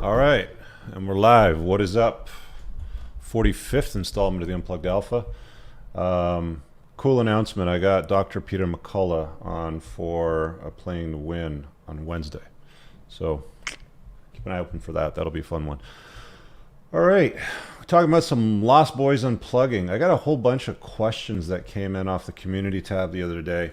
All right, and we're live. What is up? 45th installment of the Unplugged Alpha. Cool announcement. I got Dr. Peter McCullough on for Playing to Win on Wednesday. So keep an eye open for that. That'll be a fun one. All right, we're talking about some Lost Boys unplugging. I got a whole bunch of questions that came in off the community tab the other day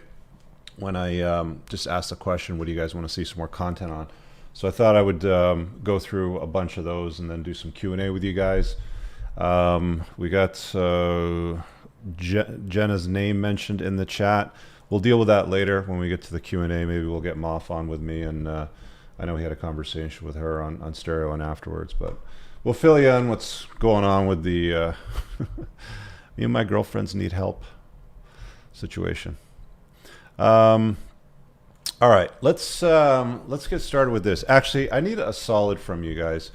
when I just asked the question, what do you guys want to see some more content on? So I thought I would go through a bunch of those and then do some Q&A with you guys. We got Jenna's name mentioned in the chat. We'll deal with that later when we get to the Q&A. Maybe we'll get Moff on with me, and I know we had a conversation with her on stereo and afterwards, but we'll fill you in what's going on with the me and my girlfriends need help situation. All right, let's get started with this. Actually, I need a solid from you guys.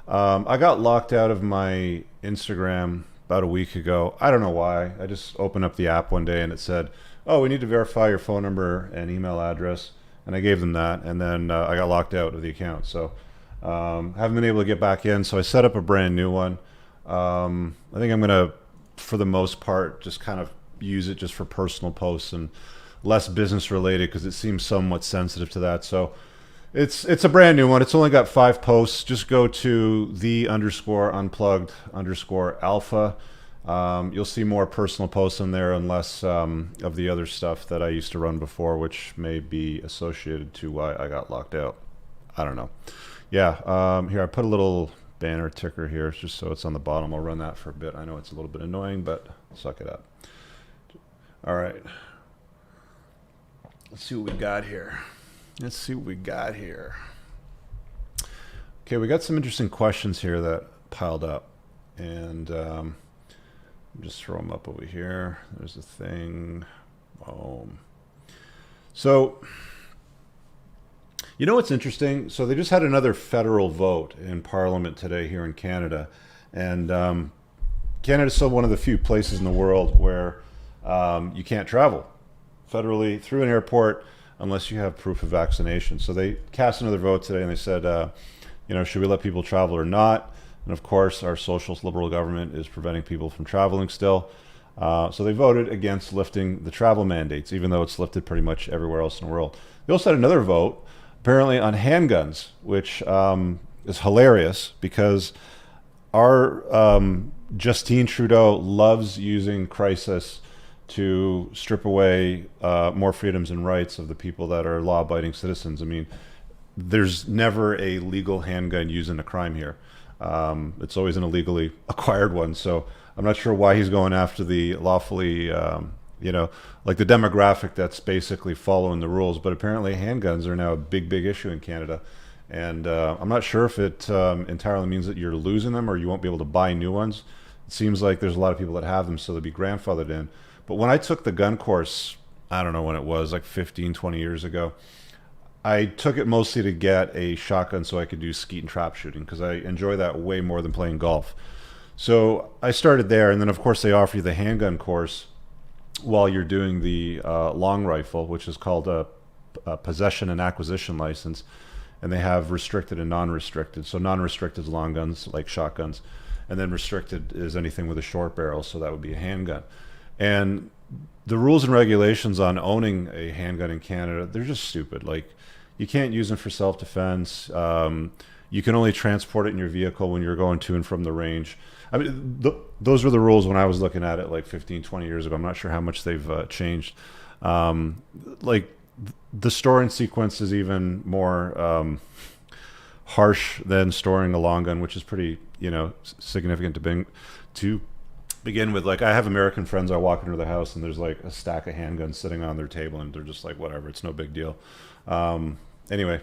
I got locked out of my Instagram about a week ago. I don't know why. I just opened up the app one day and it said, oh, we need to verify your phone number and email address. And I gave them that, and then I got locked out of the account. So haven't been able to get back in. So I set up a brand new one. I think I'm going to, for the most part, just kind of use it just for personal posts and less business related, because it seems somewhat sensitive to that. So it's a brand new one. It's only got 5 posts. Just go to the_unplugged_alpha. You'll see more personal posts in there, and less of the other stuff that I used to run before, which may be associated to why I got locked out. I don't know. Yeah, here I put a little banner ticker here just so it's on the bottom. I'll run that for a bit. I know it's a little bit annoying, but suck it up. All right. Let's see what we got here. Okay, we got some interesting questions here that piled up, and just throw them up over here. There's a thing. Boom. So, you know what's interesting? So they just had another federal vote in Parliament today here in Canada, and Canada's still one of the few places in the world where you can't travel federally through an airport unless you have proof of vaccination. So they cast another vote today, and they said, you know, should we let people travel or not? And of course, our socialist liberal government is preventing people from traveling still. So they voted against lifting the travel mandates, even though it's lifted pretty much everywhere else in the world. They also had another vote, apparently on handguns, which is hilarious, because our Justine Trudeau loves using crisis to strip away more freedoms and rights of the people that are law-abiding citizens. I mean, there's never a legal handgun used in a crime here. It's always an illegally acquired one. So I'm not sure why he's going after the lawfully, you know, like the demographic that's basically following the rules. But apparently handguns are now a big issue in Canada. And I'm not sure if it entirely means that you're losing them or you won't be able to buy new ones. It seems like there's a lot of people that have them, so they'll be grandfathered in. But when I took the gun course, I don't know when it was, like 15, 20 years ago, I took it mostly to get a shotgun so I could do skeet and trap shooting, because I enjoy that way more than playing golf. So I started there, and then of course they offer you the handgun course while you're doing the long rifle, which is called a possession and acquisition license, and they have restricted and non-restricted. So non-restricted is long guns like shotguns, and then restricted is anything with a short barrel, so that would be a handgun. And the rules and regulations on owning a handgun in Canada, they're just stupid. Like, you can't use them for self-defense. You can only transport it in your vehicle when you're going to and from the range. I mean, those were the rules when I was looking at it like 15, 20 years ago. I'm not sure how much they've changed. Like, the storing sequence is even more harsh than storing a long gun, which is pretty, you know, significant to begin with. Like, I have American friends, I walk into their house and there's like a stack of handguns sitting on their table, and they're just like, whatever, it's no big deal. Anyway,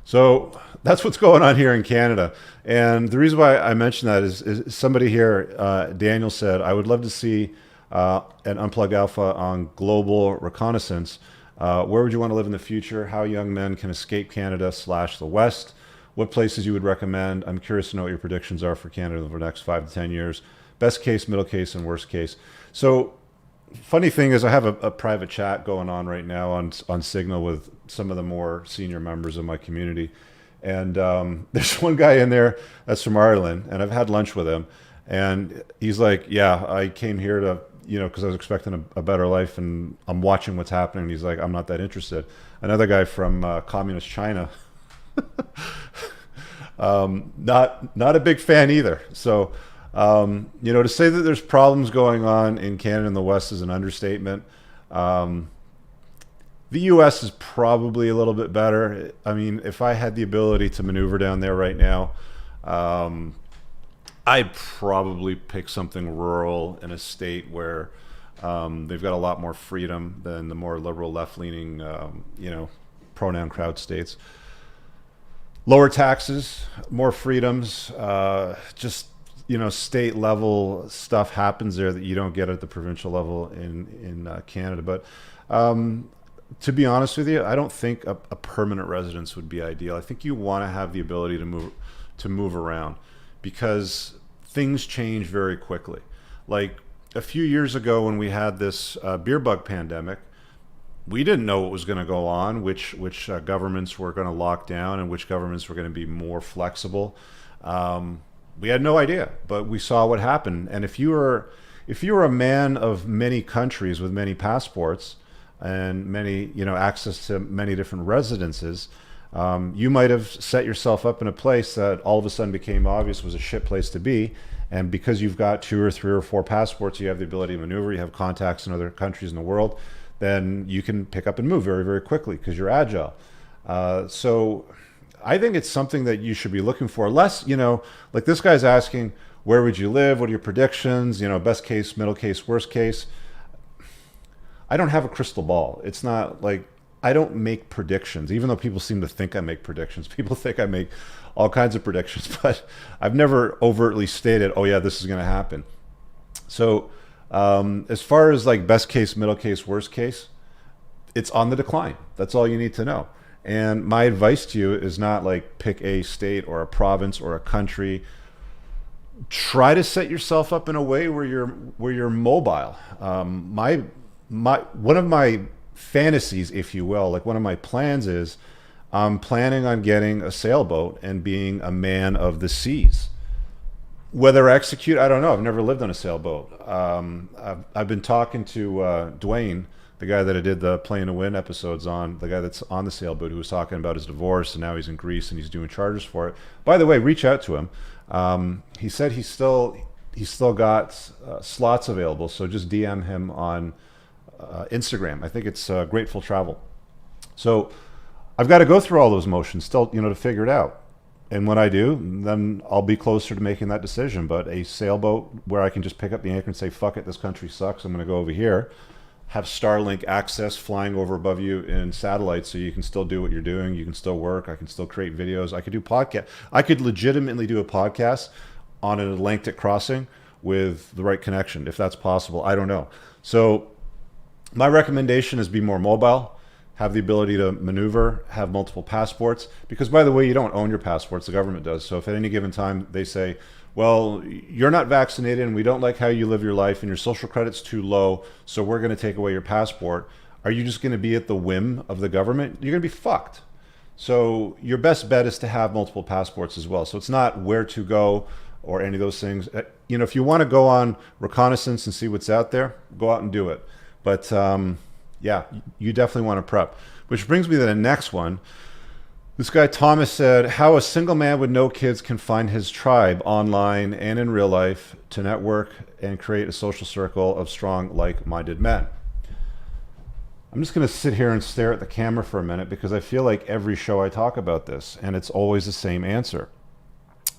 so that's what's going on here in Canada. And the reason why I mentioned that is somebody here, Daniel, said, I would love to see an Unplugged Alpha on global reconnaissance. Where would you want to live in the future? How young men can escape Canada / the West? What places you would recommend? I'm curious to know what your predictions are for Canada over the next 5 to 10 years. Best case, middle case, and worst case. So funny thing is, I have a private chat going on right now on Signal with some of the more senior members of my community. And there's one guy in there that's from Ireland, and I've had lunch with him, and he's like, yeah, I came here to, because I was expecting a better life, and I'm watching what's happening. And he's like, I'm not that interested. Another guy from communist China, not a big fan either. So, to say that there's problems going on in Canada and the West is an understatement. The U.S. is probably a little bit better. I mean, if I had the ability to maneuver down there right now, I'd probably pick something rural in a state where they've got a lot more freedom than the more liberal, left-leaning, pronoun crowd states. Lower taxes, more freedoms, state level stuff happens there that you don't get at the provincial level in Canada. But to be honest with you, I don't think a permanent residence would be ideal. I think you want to have the ability to move around, because things change very quickly. Like a few years ago when we had this beer bug pandemic, we didn't know what was going to go on, which governments were going to lock down and which governments were going to be more flexible. We had no idea, but we saw what happened. And if you were a man of many countries with many passports and many, access to many different residences, you might have set yourself up in a place that all of a sudden became obvious was a shit place to be. And because you've got 2 or 3 or 4 passports, you have the ability to maneuver, you have contacts in other countries in the world, then you can pick up and move very, very quickly because you're agile. So I think it's something that you should be looking for. Less, like this guy's asking, where would you live? What are your predictions? Best case, middle case, worst case. I don't have a crystal ball. It's not like I don't make predictions, even though people seem to think I make predictions. People think I make all kinds of predictions, but I've never overtly stated, oh yeah, this is going to happen. So as far as like best case, middle case, worst case, it's on the decline. That's all you need to know. And my advice to you is not like pick a state or a province or a country. Try to set yourself up in a way where you're mobile. One of my fantasies, if you will, like one of my plans is I'm planning on getting a sailboat and being a man of the seas. Whether I execute, I don't know. I've never lived on a sailboat. I've been talking to Dwayne, the guy that I did the Playing to Win episodes on, the guy that's on the sailboat, who was talking about his divorce, and now he's in Greece and he's doing charters for it. By the way, reach out to him. He said he's still got slots available, so just DM him on Instagram. I think it's Grateful Travel. So I've got to go through all those motions still, to figure it out. And when I do, then I'll be closer to making that decision. But a sailboat where I can just pick up the anchor and say, fuck it, this country sucks, I'm going to go over here. Have Starlink access flying over above you in satellites so you can still do what you're doing. You can still work. I can still create videos. I could do podcast. I could legitimately do a podcast on an Atlantic crossing with the right connection, if that's possible. I don't know. So my recommendation is be more mobile, have the ability to maneuver, have multiple passports. Because, by the way, you don't own your passports. The government does. So if at any given time they say, well, you're not vaccinated and we don't like how you live your life and your social credit's too low, so we're going to take away your passport, are you just going to be at the whim of the government? You're going to be fucked. So your best bet is to have multiple passports as well. So it's not where to go or any of those things. If you want to go on reconnaissance and see what's out there, go out and do it. But yeah, you definitely want to prep. Which brings me to the next one. This guy Thomas said, how a single man with no kids can find his tribe online and in real life to network and create a social circle of strong, like-minded men. I'm just going to sit here and stare at the camera for a minute because I feel like every show I talk about this, and it's always the same answer.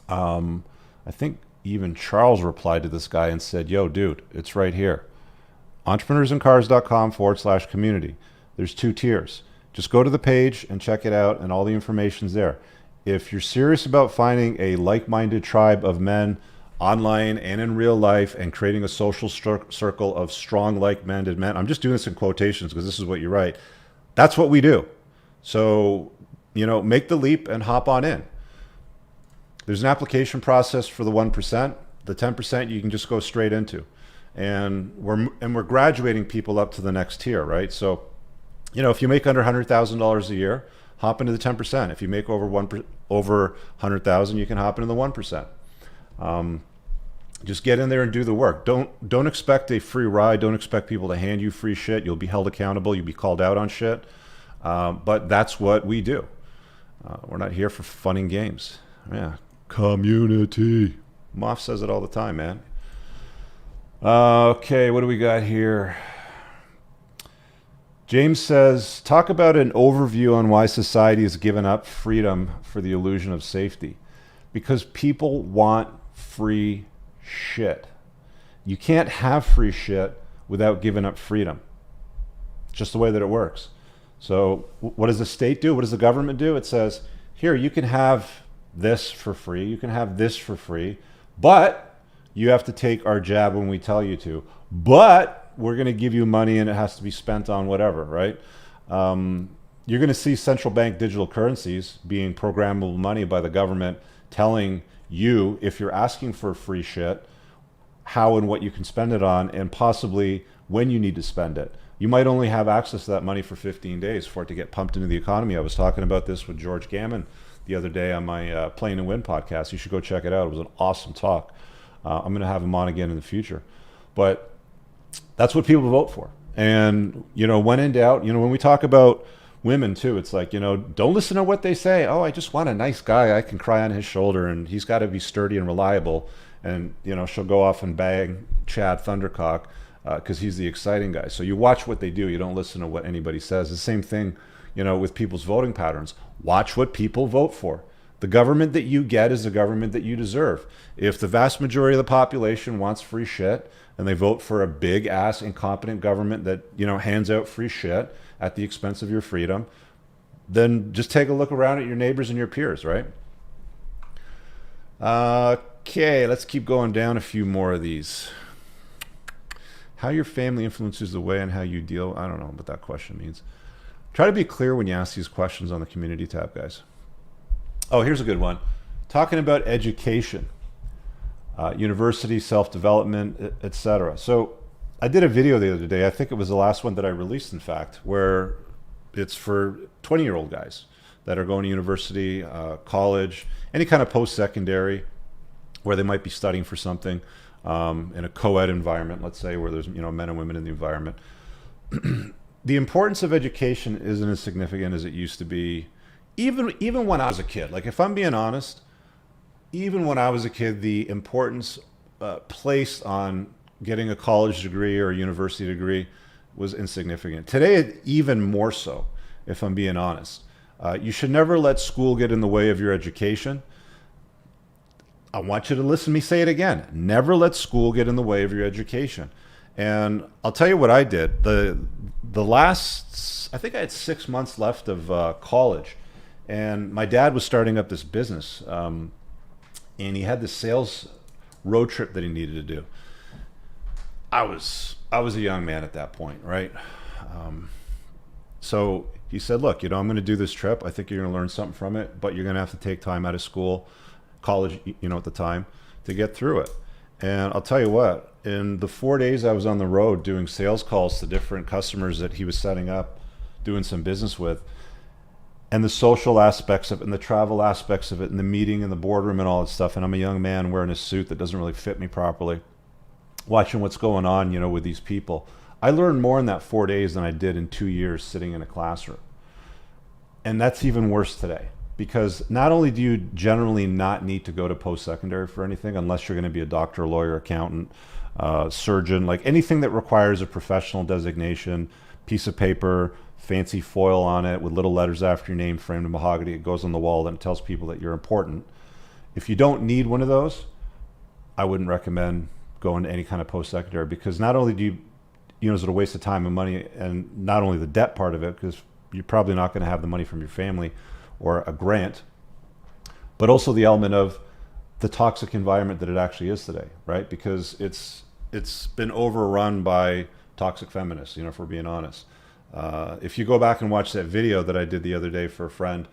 I think even Charles replied to this guy and said, yo, dude, it's right here. entrepreneursincars.com/community. There's 2 tiers. Just go to the page and check it out, and all the information's there. If you're serious about finding a like-minded tribe of men online and in real life and creating a social circle of strong, like-minded men, I'm just doing this in quotations because this is what you write. That's what we do. So, make the leap and hop on in. There's an application process for the 1%. The 10% you can just go straight into. And we're graduating people up to the next tier, right? So, if you make under $100,000 a year, hop into the 10%. If you make over 100,000, you can hop into the 1%. Just get in there and do the work. Don't expect a free ride. Don't expect people to hand you free shit. You'll be held accountable. You'll be called out on shit. But that's what we do. We're not here for fun and games. Yeah, community. Moff says it all the time, man. Okay, what do we got here? James says, talk about an overview on why society has given up freedom for the illusion of safety. Because people want free shit. You can't have free shit without giving up freedom. It's just the way that it works. So what does the state do? What does the government do? It says, here, you can have this for free. You can have this for free, but you have to take our jab when we tell you to. But we're going to give you money and it has to be spent on whatever, right? You're going to see central bank digital currencies being programmable money by the government telling you, if you're asking for free shit, how and what you can spend it on and possibly when you need to spend it. You might only have access to that money for 15 days for it to get pumped into the economy. I was talking about this with George Gammon the other day on my Play and Win podcast. You should go check it out. It was an awesome talk. I'm going to have him on again in the future. But that's what people vote for. And, when in doubt, when we talk about women too, it's like, don't listen to what they say. Oh, I just want a nice guy I can cry on his shoulder and he's got to be sturdy and reliable. And, she'll go off and bang Chad Thundercock because he's the exciting guy. So you watch what they do. You don't listen to what anybody says. The same thing, with people's voting patterns. Watch what people vote for. The government that you get is the government that you deserve. If the vast majority of the population wants free shit and they vote for a big ass incompetent government that, hands out free shit at the expense of your freedom, then just take a look around at your neighbors and your peers, right? Okay, let's keep going down a few more of these. How your family influences the way and how you deal. I don't know what that question means. Try to be clear when you ask these questions on the community tab, guys. Oh, here's a good one. Talking about education, university, self-development, etc. So I did a video the other day. I think it was the last one that I released, in fact, where it's for 20-year-old guys that are going to university, college, any kind of post-secondary where they might be studying for something in a co-ed environment, let's say, where there's men and women in the environment. The importance of education isn't as significant as it used to be, even when I was a kid. Like, if I'm being honest, even when I was a kid, the importance placed on getting a college degree or a university degree was insignificant. Today, even more so, if I'm being honest. You should never let school get in the way of your education. I want you to listen to me say it again. Never let school get in the way of your education. And I'll tell you what I did. The last, I think I had 6 months left of college, and my dad was starting up this business, and he had this sales road trip that he needed to do. I was a young man at that point, right? So he said, look, I'm going to do this trip. I think you're going to learn something from it, but you're going to have to take time out of school, college, at the time, to get through it. And I'll tell you what, in the 4 days I was on the road doing sales calls to different customers that he was setting up, doing some business with, and the social aspects of it and the travel aspects of it and the meeting and the boardroom and all that stuff. And I'm a young man wearing a suit that doesn't really fit me properly, watching what's going on, with these people. I learned more in that 4 days than I did in 2 years sitting in a classroom. And that's even worse today, because not only do you generally not need to go to post-secondary for anything, unless you're going to be a doctor, lawyer, accountant, surgeon, like anything that requires a professional designation, piece of paper, fancy foil on it with little letters after your name framed in mahogany. It goes on the wall and it tells people that you're important. If you don't need one of those, I wouldn't recommend going to any kind of post-secondary, because not only do you, is it a waste of time and money, and not only the debt part of it, because you're probably not going to have the money from your family or a grant, but also the element of the toxic environment that it actually is today, right? Because it's been overrun by toxic feminists, if we're being honest. If you go back and watch that video that I did the other day for a friend,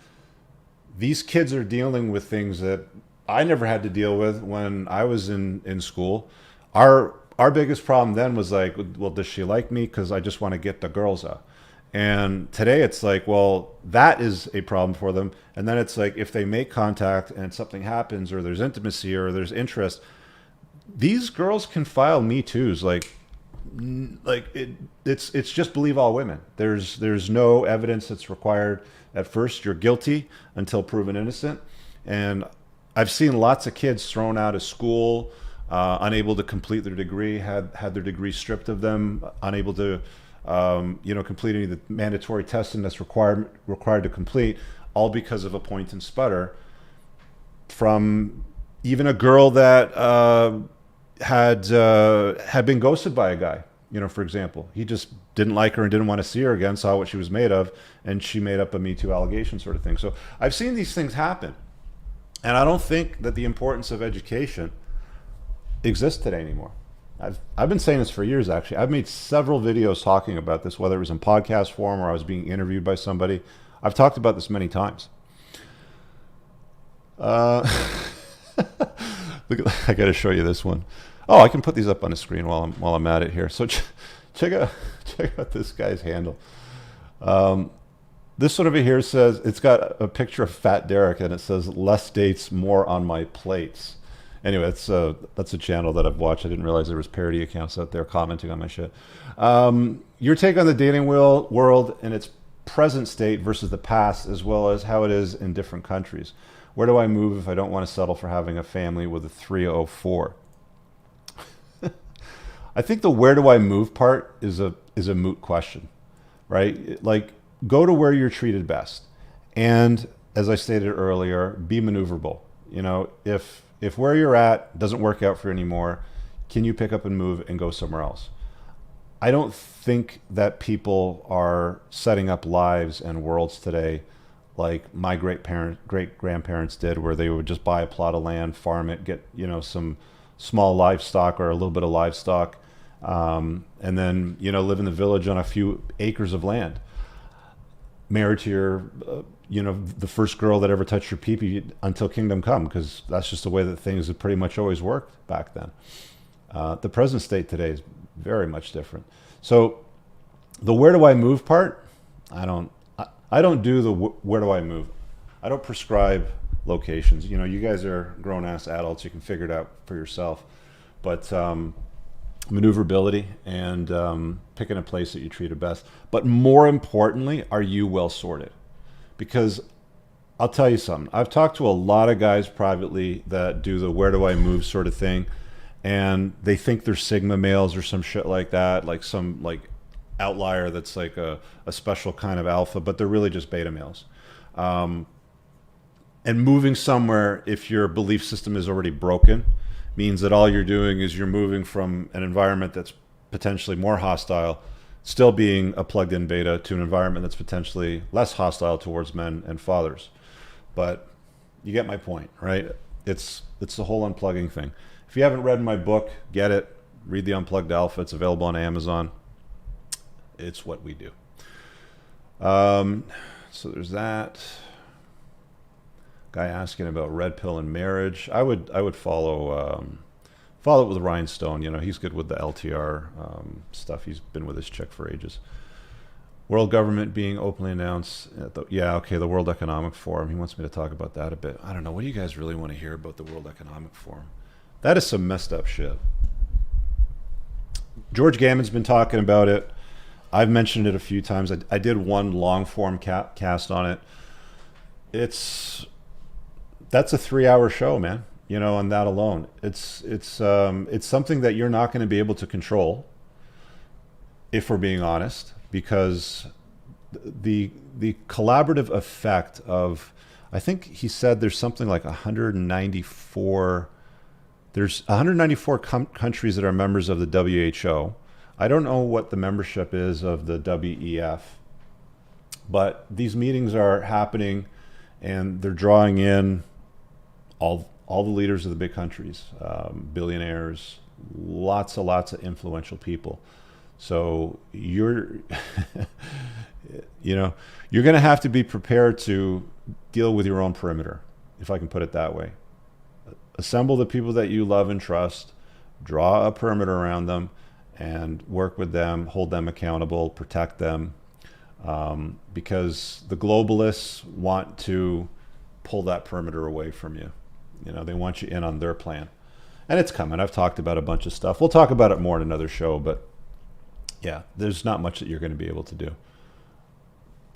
these kids are dealing with things that I never had to deal with when I was in school. Our biggest problem then was like, well, does she like me? Because I just want to get the girls out. And today it's like, well, that is a problem for them. And then it's like, if they make contact and something happens, or there's intimacy, or there's interest, these girls can file Me Too's. It's just believe all women. There's no evidence that's required. At first, you're guilty until proven innocent. And I've seen lots of kids thrown out of school, unable to complete their degree, had their degree stripped of them, unable to complete any of the mandatory testing that's required to complete, all because of a point and sputter from even a girl that had been ghosted by a guy. For example, he just didn't like her and didn't want to see her again, saw what she was made of, and she made up a Me Too allegation sort of thing. So I've seen these things happen. And I don't think that the importance of education exists today anymore. I've been saying this for years, actually. I've made several videos talking about this, whether it was in podcast form or I was being interviewed by somebody. I've talked about this many times. Look, I got to show you this one. Oh, I can put these up on the screen while I'm at it here. So check out this guy's handle. This one over here says, it's got a picture of Fat Derek, and it says, "Less dates, more on my plates." Anyway, that's a channel that I've watched. I didn't realize there was parody accounts out there commenting on my shit. Your take on the dating world in its present state versus the past, as well as how it is in different countries. Where do I move if I don't want to settle for having a family with a 304? I think the where do I move part is a moot question, right? Like, go to where you're treated best. And as I stated earlier, be maneuverable. If where you're at doesn't work out for you anymore, can you pick up and move and go somewhere else? I don't think that people are setting up lives and worlds today like my great grandparents did, where they would just buy a plot of land, farm it, get some small livestock or a little bit of livestock, and then live in the village on a few acres of land. Married to your the first girl that ever touched your pee-pee until kingdom come, because that's just the way that things have pretty much always worked back then. The present state today is very much different. So the where do I move part, I don't do the where do I move. I don't prescribe locations. You guys are grown-ass adults. You can figure it out for yourself. But maneuverability and picking a place that you treated best. But more importantly, are you well sorted? Because I'll tell you something. I've talked to a lot of guys privately that do the where do I move sort of thing, and they think they're Sigma males or some shit like that, like some outlier that's like a special kind of alpha, but they're really just beta males. And moving somewhere, if your belief system is already broken, means that all you're doing is you're moving from an environment that's potentially more hostile, still being a plugged-in beta, to an environment that's potentially less hostile towards men and fathers. But you get my point, right? It's the whole unplugging thing. If you haven't read my book, get it. Read the Unplugged Alpha. It's available on Amazon. It's what we do. So there's that. Guy asking about red pill and marriage. I would follow it with Rhinestone. He's good with the LTR stuff. He's been with his chick for ages. World government being openly announced. The World Economic Forum. He wants me to talk about that a bit. I don't know. What do you guys really want to hear about the World Economic Forum? That is some messed up shit. George Gammon's been talking about it. I've mentioned it a few times. I did one long form cast on it. That's a 3-hour show, man. On that alone, it's something that you're not going to be able to control, if we're being honest, because the collaborative effect of, I think he said there's something like 194. There's 194 countries that are members of the WHO. I don't know what the membership is of the WEF, but these meetings are happening, and they're drawing in all the leaders of the big countries, billionaires, lots of influential people. So you're you're going to have to be prepared to deal with your own perimeter, if I can put it that way. Assemble the people that you love and trust, draw a perimeter around them, and work with them, hold them accountable, protect them. because the globalists want to pull that perimeter away from you. You know, they want you in on their plan. And it's coming. I've talked about a bunch of stuff. We'll talk about it more in another show, but yeah, there's not much that you're going to be able to do.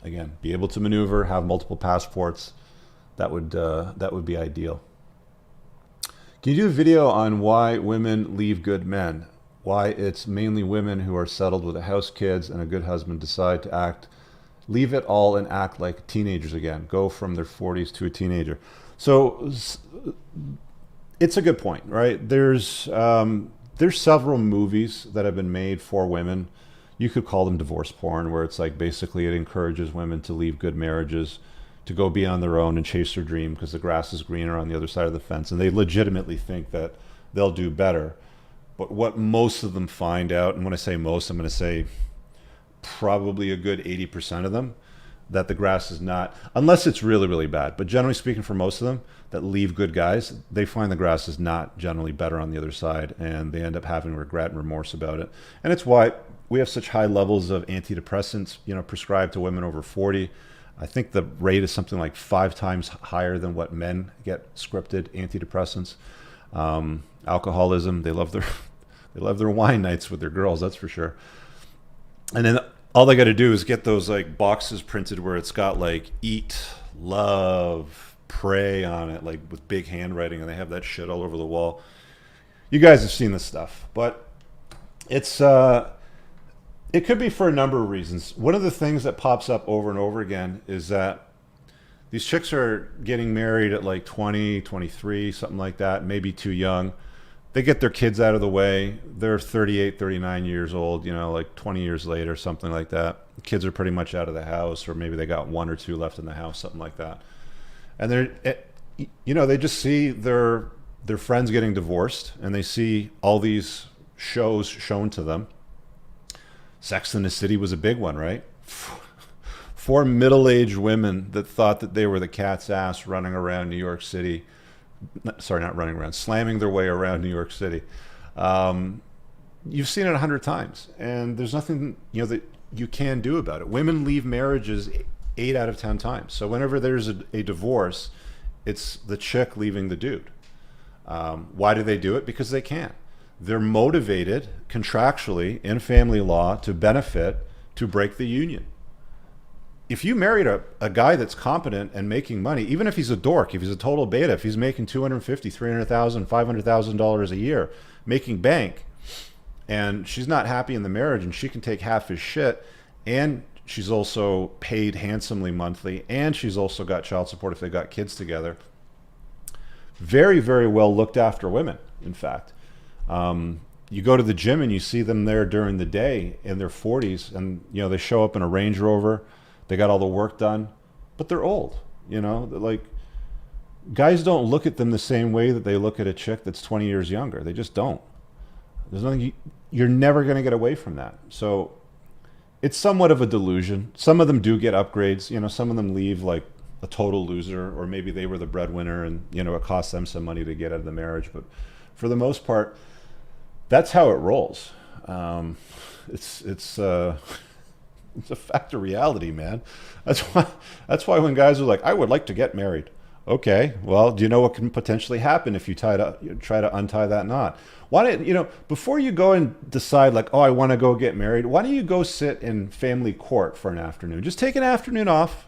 Again, be able to maneuver, have multiple passports. That would be ideal. Can you do a video on why women leave good men? Why it's mainly women who are settled with a house, kids, and a good husband decide to leave it all and act like teenagers again, go from their 40s to a teenager. So it's a good point, right? There's several movies that have been made for women. You could call them divorce porn, where it's like basically it encourages women to leave good marriages, to go be on their own and chase their dream because the grass is greener on the other side of the fence. And they legitimately think that they'll do better. But what most of them find out, and when I say most, I'm going to say probably a good 80% of them, that the grass is not, unless it's really, really bad. But generally speaking, for most of them that leave good guys, they find the grass is not generally better on the other side, and they end up having regret and remorse about it. And it's why we have such high levels of antidepressants, you know, prescribed to women over 40. I think the rate is something like 5 times higher than what men get scripted antidepressants. Alcoholism, they love their wine nights with their girls, that's for sure. And then all they got to do is get those like boxes printed where it's got like eat, love, pray on it, like with big handwriting, and they have that shit all over the wall. You guys have seen this stuff, but it could be for a number of reasons. One of the things that pops up over and over again is that these chicks are getting married at like 20, 23, something like that, maybe too young. They get their kids out of the way. They're 38, 39 years old, you know, like 20 years later, something like that. The kids are pretty much out of the house, or maybe they got 1 or 2 left in the house, something like that. And they just see their friends getting divorced, and they see all these shows shown to them. Sex and the City was a big one, right? 4 middle-aged women that thought that they were the cat's ass running around New York City. Sorry, not running around, slamming their way around New York City. You've seen it 100 times, and there's nothing that you can do about it. Women leave marriages 8 out of 10 times. So whenever there's a divorce, it's the chick leaving the dude. Why do they do it? Because they can. They're motivated contractually in family law to benefit, to break the union. If you married a guy that's competent and making money, even if he's a dork, if he's a total beta, if he's making $250,000, $300,000, $500,000 a year, making bank, and she's not happy in the marriage, and she can take half his shit, and she's also paid handsomely monthly, and she's also got child support if they got kids together. Very, very well looked after women, in fact. You go to the gym and you see them there during the day in their 40s, and they show up in a Range Rover. They got all the work done, but they're old. Like, guys don't look at them the same way that they look at a chick that's 20 years younger. They just don't. There's nothing you're never going to get away from that. So it's somewhat of a delusion. Some of them do get upgrades. Some of them leave like a total loser, or maybe they were the breadwinner and it cost them some money to get out of the marriage. But for the most part, that's how it rolls. It's a fact of reality, man. That's why when guys are like, I would like to get married. Okay, well, do you know what can potentially happen if you try to untie that knot? Why don't before you go and decide like, oh, I want to go get married, why don't you go sit in family court for an afternoon? Just take an afternoon off,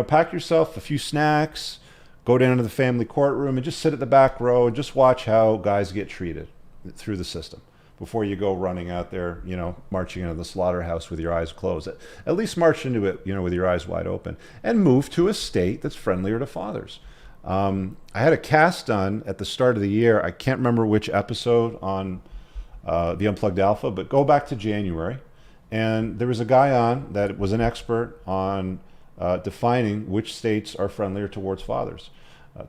pack yourself a few snacks, go down to the family courtroom and just sit at the back row and just watch how guys get treated through the system before you go running out there, marching into the slaughterhouse with your eyes closed. At least march into it, with your eyes wide open, and move to a state that's friendlier to fathers. I had a cast done at the start of the year. I can't remember which episode on the Unplugged Alpha, but go back to January. And there was a guy on that was an expert on defining which states are friendlier towards fathers.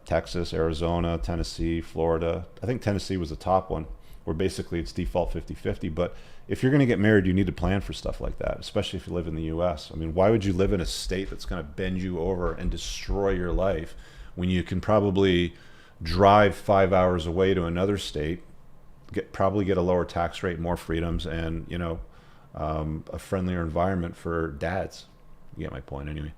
Texas, Arizona, Tennessee, Florida. I think Tennessee was the top one, where basically it's default 50-50. But if you're going to get married, you need to plan for stuff like that, especially if you live in the U.S. I mean, why would you live in a state that's going to bend you over and destroy your life when you can probably drive 5 hours away to another state, probably get a lower tax rate, more freedoms, and a friendlier environment for dads? You get my point anyway.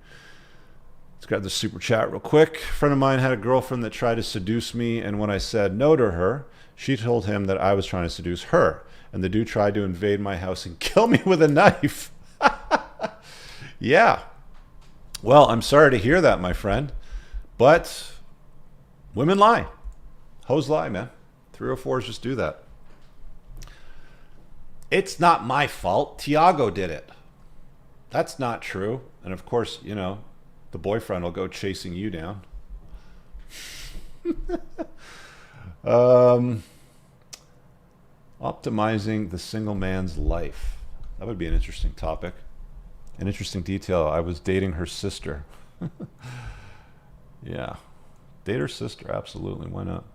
Let's grab the super chat real quick. A friend of mine had a girlfriend that tried to seduce me, and when I said no to her, she told him that I was trying to seduce her, and the dude tried to invade my house and kill me with a knife. Yeah. Well, I'm sorry to hear that, my friend, but women lie. Hoes lie, man. 304s just do that. It's not my fault. Tiago did it. That's not true. And of course, you know, the boyfriend will go chasing you down. Optimizing the single man's life. That would be an interesting topic. An interesting detail. I was dating her sister. Yeah. Date her sister. Absolutely. Why not?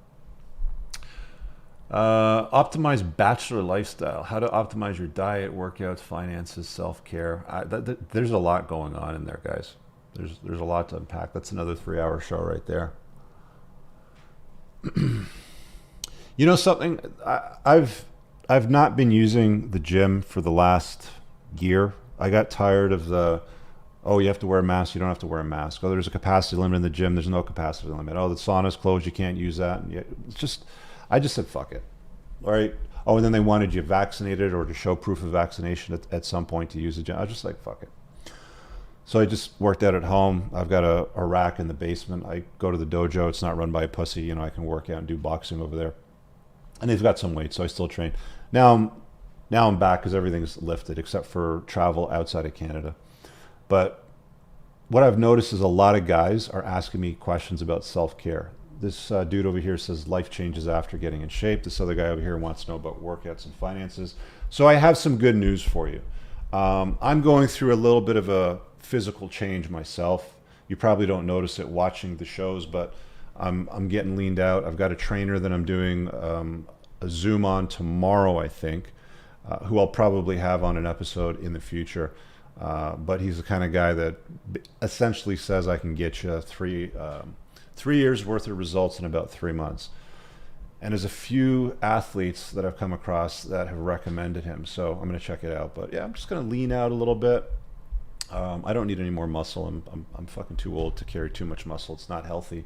Optimize bachelor lifestyle. How to optimize your diet, workouts, finances, self-care. There's a lot going on in there, guys. There's a lot to unpack. That's another 3-hour show right there. You know something? I've not been using the gym for the last year. I got tired of the, oh, you have to wear a mask. You don't have to wear a mask. Oh, there's a capacity limit in the gym. There's no capacity limit. Oh, the sauna's closed. You can't use that. And it's just, I just said, fuck it. All right. Oh, and then they wanted you vaccinated or to show proof of vaccination at some point to use the gym. I was just like, fuck it. So I just worked out at home. I've got a rack in the basement. I go to the dojo. It's not run by a pussy. You know, I can work out and do boxing over there. And they've got some weight, so I still train. Now I'm back because everything's lifted except for travel outside of Canada. But what I've noticed is a lot of guys are asking me questions about self-care. This dude over here says life changes after getting in shape. This other guy over here wants to know about workouts and finances. So I have some good news for you. I'm going through a little bit of a physical change myself. You probably don't notice it watching the shows, but I'm getting leaned out. I've got a trainer that I'm doing a Zoom on tomorrow, I think, who I'll probably have on an episode in the future. But he's the kind of guy that essentially says I can get you 3 years worth of results in about 3 months. And there's a few athletes that I've come across that have recommended him. So I'm going to check it out. But yeah, I'm just going to lean out a little bit. I don't need any more muscle. I'm fucking too old to carry too much muscle. It's not healthy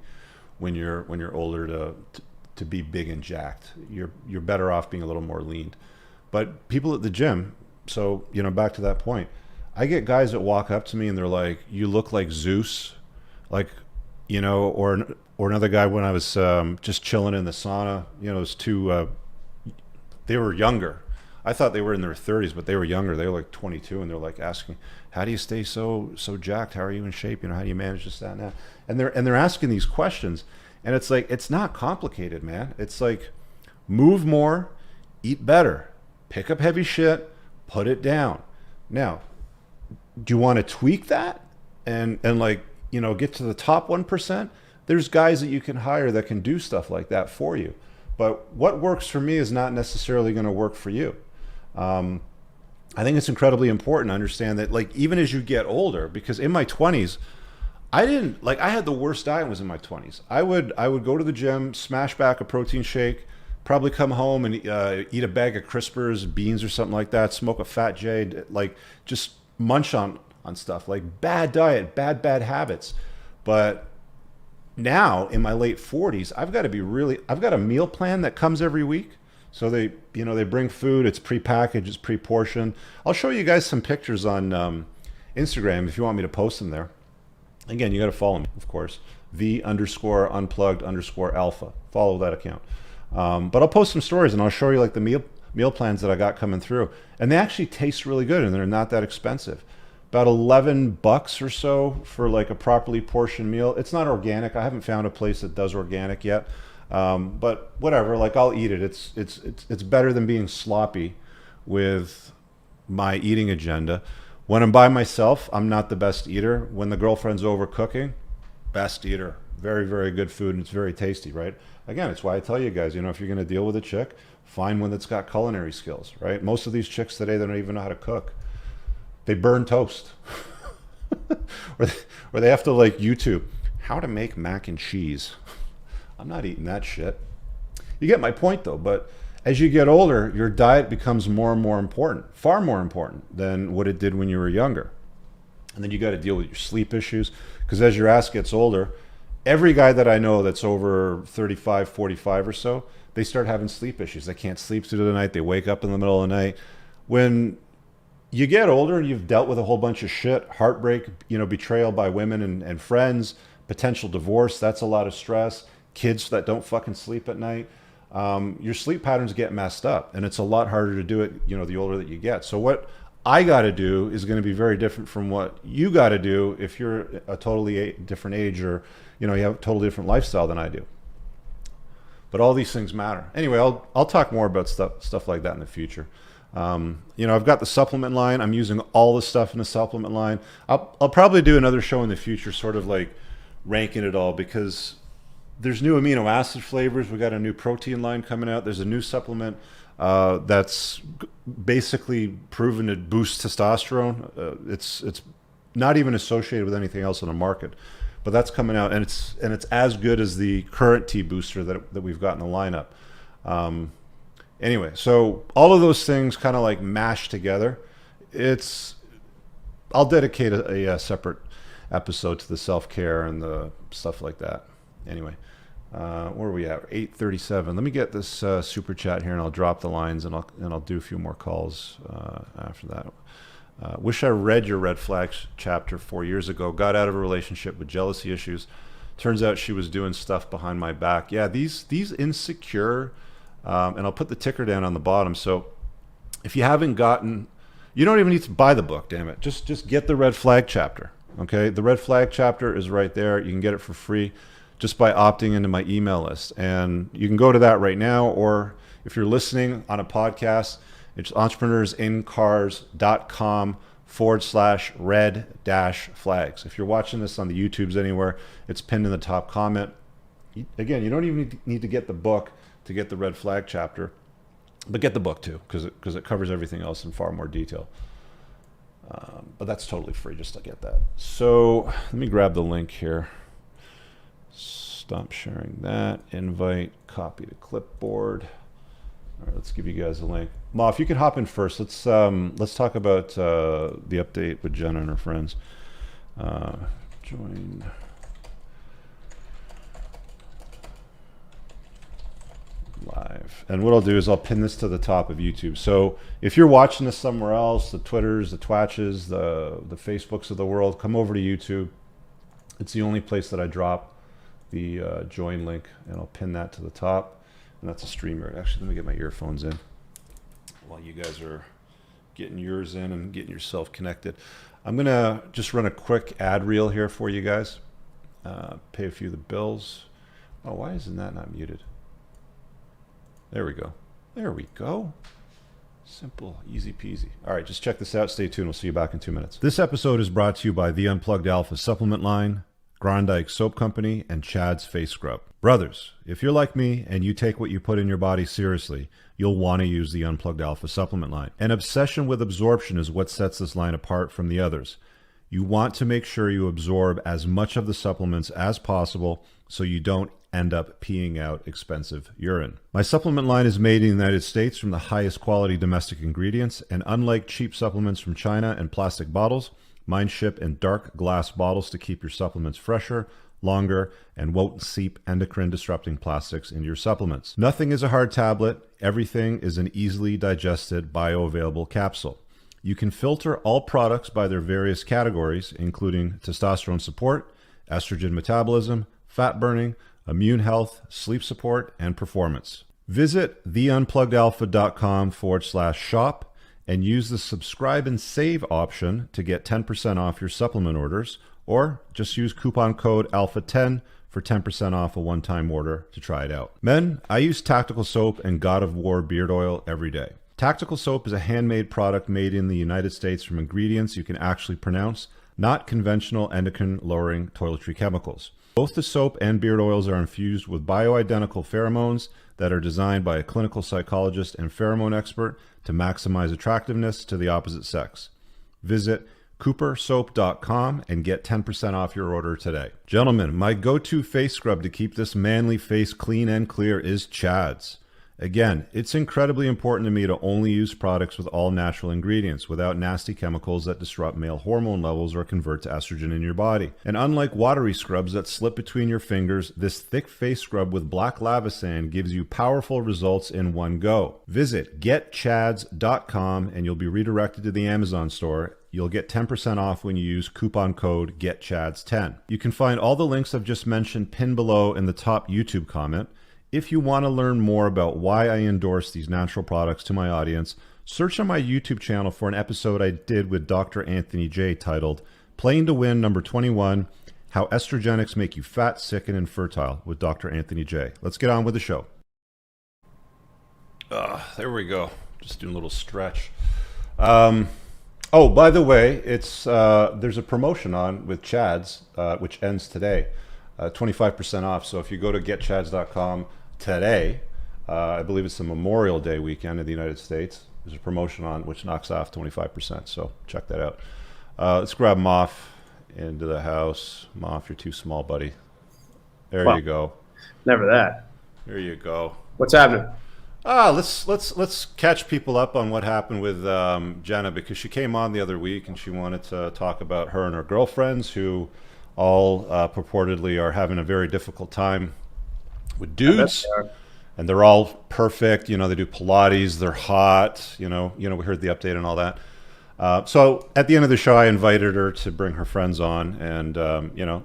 when you're older to be big and jacked. You're better off being a little more lean. But people at the gym, so you know, back to that point, I get guys that walk up to me and they're like, "You look like Zeus," like, you know, or another guy when I was just chilling in the sauna. You know, those two, they were younger. I thought they were in their 30s, but they were younger. They were like 22, and they're like asking, "How do you stay so jacked? How are you in shape? You know, how do you manage this, that, and that?" And they're asking these questions, and it's like, it's not complicated, man. It's like, move more, eat better, pick up heavy shit, put it down. Now, do you want to tweak that and like, you know, get to the top 1%? There's guys that you can hire that can do stuff like that for you. But what works for me is not necessarily going to work for you. I think it's incredibly important to understand that, like, even as you get older, because in my 20s, I had the worst diet was in my 20s. I would go to the gym, smash back a protein shake, probably come home and eat a bag of Crispers, beans or something like that, smoke a Fat J, like just munch on stuff, like bad diet, bad habits. But now in my late 40s, I've got a meal plan that comes every week. So they bring food, it's pre-packaged, it's pre-portioned. I'll show you guys some pictures on Instagram if you want me to post them there. Again, you got to follow me, of course, _unplugged_alpha. Follow that account. But I'll post some stories and I'll show you like the meal plans that I got coming through. And they actually taste really good and they're not that expensive. About $11 or so for like a properly portioned meal. It's not organic. I haven't found a place that does organic yet. But whatever, like I'll eat it. It's better than being sloppy with my eating agenda. When I'm by myself, I'm not the best eater. When the girlfriend's over cooking, best eater. Very, very good food, and it's very tasty, right? Again, it's why I tell you guys, you know, if you're going to deal with a chick, find one that's got culinary skills, right? Most of these chicks today, they don't even know how to cook. They burn toast. or they have to like YouTube how to make mac and cheese. I'm not eating that shit. You get my point though, but as you get older, your diet becomes more and more important, far more important than what it did when you were younger. And then you got to deal with your sleep issues, because as your ass gets older, every guy that I know that's over 35, 45 or so, they start having sleep issues. They can't sleep through the night. They wake up in the middle of the night. When you get older and you've dealt with a whole bunch of shit, heartbreak, betrayal by women and friends, potential divorce, that's a lot of stress. Kids that don't fucking sleep at night. Your sleep patterns get messed up, and it's a lot harder to do it, the older that you get. So what I got to do is going to be very different from what you got to do if you're a totally different age, or you have a totally different lifestyle than I do. But all these things matter. Anyway, I'll talk more about stuff like that in the future. I've got the supplement line. I'm using all the stuff in the supplement line. I'll probably do another show in the future, sort of like ranking it all, because there's new amino acid flavors. We got a new protein line coming out. There's a new supplement that's basically proven to boost testosterone. It's not even associated with anything else on the market, but that's coming out, and it's as good as the current T booster that we've got in the lineup. Anyway, so all of those things kind of like mashed together. I'll dedicate a separate episode to the self-care and the stuff like that. Anyway, where are we at? 8:37. Let me get this super chat here, and I'll drop the lines, and I'll do a few more calls after that. Wish I read your red flags chapter 4 years ago. Got out of a relationship with jealousy issues. Turns out she was doing stuff behind my back. Yeah, these insecure, and I'll put the ticker down on the bottom. So if you haven't gotten, you don't even need to buy the book, damn it. Just get the red flag chapter, okay? The red flag chapter is right there. You can get it for free just by opting into my email list. And you can go to that right now, or if you're listening on a podcast, it's entrepreneursInCars.com/red-flags. If you're watching this on the YouTubes anywhere, it's pinned in the top comment. Again, you don't even need to get the book to get the red flag chapter, but get the book too, because it covers everything else in far more detail. But that's totally free just to get that. So let me grab the link here. Stop sharing that. Invite, copy to clipboard. All right, let's give you guys a link. Ma, if you could hop in first, let's talk about the update with Jenna and her friends. Join live. And what I'll do is I'll pin this to the top of YouTube. So if you're watching this somewhere else, the Twitters, the Twatches, the Facebooks of the world, come over to YouTube. It's the only place that I drop the join link, and I'll pin that to the top. And that's a streamer. Actually, let me get my earphones in while you guys are getting yours in and getting yourself connected. I'm going to just run a quick ad reel here for you guys. Pay a few of the bills. Oh, why isn't that not muted? There we go. There we go. Simple, easy peasy. All right, just check this out. Stay tuned. We'll see you back in 2 minutes. This episode is brought to you by the Unplugged Alpha Supplement Line, Grondike Soap Company, and Chad's Face Scrub. Brothers, if you're like me and you take what you put in your body seriously, you'll want to use the Unplugged Alpha Supplement Line. An obsession with absorption is what sets this line apart from the others. You want to make sure you absorb as much of the supplements as possible so you don't end up peeing out expensive urine. My supplement line is made in the United States from the highest quality domestic ingredients, and unlike cheap supplements from China and plastic bottles, mine ship in dark glass bottles to keep your supplements fresher, longer, and won't seep endocrine-disrupting plastics into your supplements. Nothing is a hard tablet. Everything is an easily digested, bioavailable capsule. You can filter all products by their various categories, including testosterone support, estrogen metabolism, fat burning, immune health, sleep support, and performance. Visit theunpluggedalpha.com/shop and use the subscribe and save option to get 10% off your supplement orders, or just use coupon code ALPHA10 for 10% off a one-time order to try it out. Men, I use Tactical Soap and God of War beard oil every day. Tactical Soap is a handmade product made in the United States from ingredients you can actually pronounce, not conventional endocrine-lowering toiletry chemicals. Both the soap and beard oils are infused with bioidentical pheromones that are designed by a clinical psychologist and pheromone expert to maximize attractiveness to the opposite sex. Visit coopersoap.com and get 10% off your order today. Gentlemen, my go-to face scrub to keep this manly face clean and clear is Chad's. Again, it's incredibly important to me to only use products with all natural ingredients without nasty chemicals that disrupt male hormone levels or convert to estrogen in your body. And unlike watery scrubs that slip between your fingers, this thick face scrub with black lava sand gives you powerful results in one go. Visit getchads.com and you'll be redirected to the Amazon store. You'll get 10% off when you use coupon code GETCHADS10. You can find all the links I've just mentioned pinned below in the top YouTube comment. If you want to learn more about why I endorse these natural products to my audience, search on my YouTube channel for an episode I did with Dr. Anthony J titled Playing to Win number 21, How Estrogenics Make You Fat, Sick, and Infertile with Dr. Anthony J. Let's get on with the show. There we go. Just doing a little stretch. Oh, by the way, it's there's a promotion on with Chads, which ends today. 25% off. So if you go to getchads.com today, I believe it's the Memorial Day weekend in the United States, there's a promotion on which knocks off 25%. So check that out. Let's grab Moff into the house. Moff, you're too small, buddy. There you go. Never that. There you go. What's happening? Let's catch people up on what happened with Jenna, because she came on the other week and she wanted to talk about her and her girlfriends who all purportedly are having a very difficult time with dudes, and they're all perfect. You know, they do Pilates, they're hot. You know, we heard the update and all that. So at the end of the show, I invited her to bring her friends on and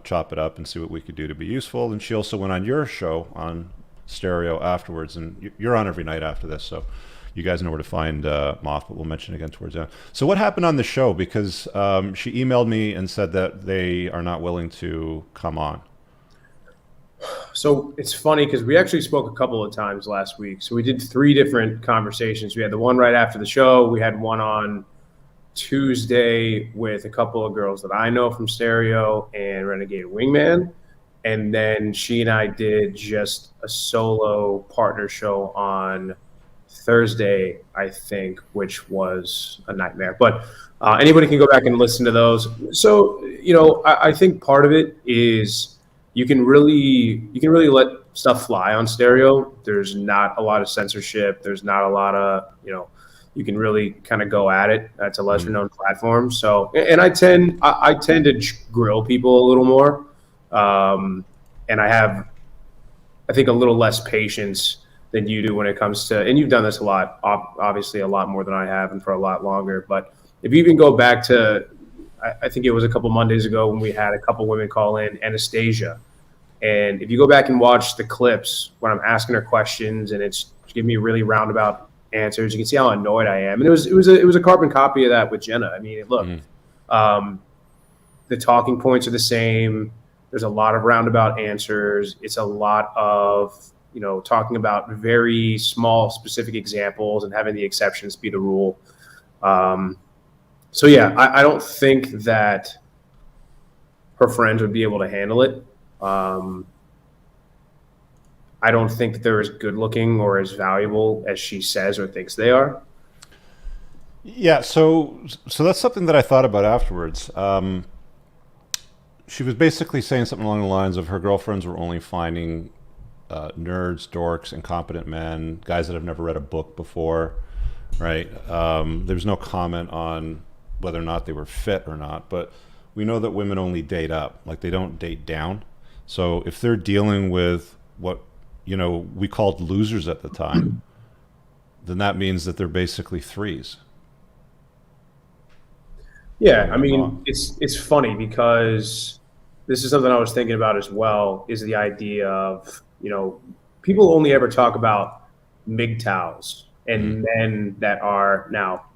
chop it up and see what we could do to be useful. And she also went on your show on Stereo afterwards, and you're on every night after this, so you guys know where to find Moth, but we'll mention it again towards the end. So what happened on the show? Because she emailed me and said that they are not willing to come on. So it's funny because we actually spoke a couple of times last week. So we did 3 different conversations. We had the one right after the show. We had one on Tuesday with a couple of girls that I know from Stereo and Renegade Wingman. And then she and I did just a solo partner show on Thursday, I think, which was a nightmare. But anybody can go back and listen to those. So, I think part of it is you can really let stuff fly on Stereo. There's not a lot of censorship. There's not a lot of, you can really kind of go at it. It's a lesser known platform. So, and I tend to grill people a little more. And I have, I think, a little less patience than you do when it comes to, and you've done this a lot, obviously a lot more than I have and for a lot longer. But if you even go back to, I think it was a couple Mondays ago when we had a couple women call in, Anastasia. And if you go back and watch the clips when I'm asking her questions and it's giving me really roundabout answers, you can see how annoyed I am. And it was a carbon copy of that with Jenna. I mean, look, the talking points are the same. There's a lot of roundabout answers. It's a lot of, talking about very small, specific examples and having the exceptions be the rule. So yeah, I don't think that her friends would be able to handle it. I don't think that they're as good looking or as valuable as she says or thinks they are. Yeah, so that's something that I thought about afterwards. She was basically saying something along the lines of her girlfriends were only finding nerds, dorks, incompetent men, guys that have never read a book before, right? There was no comment on whether or not they were fit or not, but we know that women only date up, like they don't date down. So if they're dealing with what, we called losers at the time, then that means that they're basically threes. Yeah, I mean, it's funny because this is something I was thinking about as well, is the idea of, people only ever talk about MGTOWs and men that are now.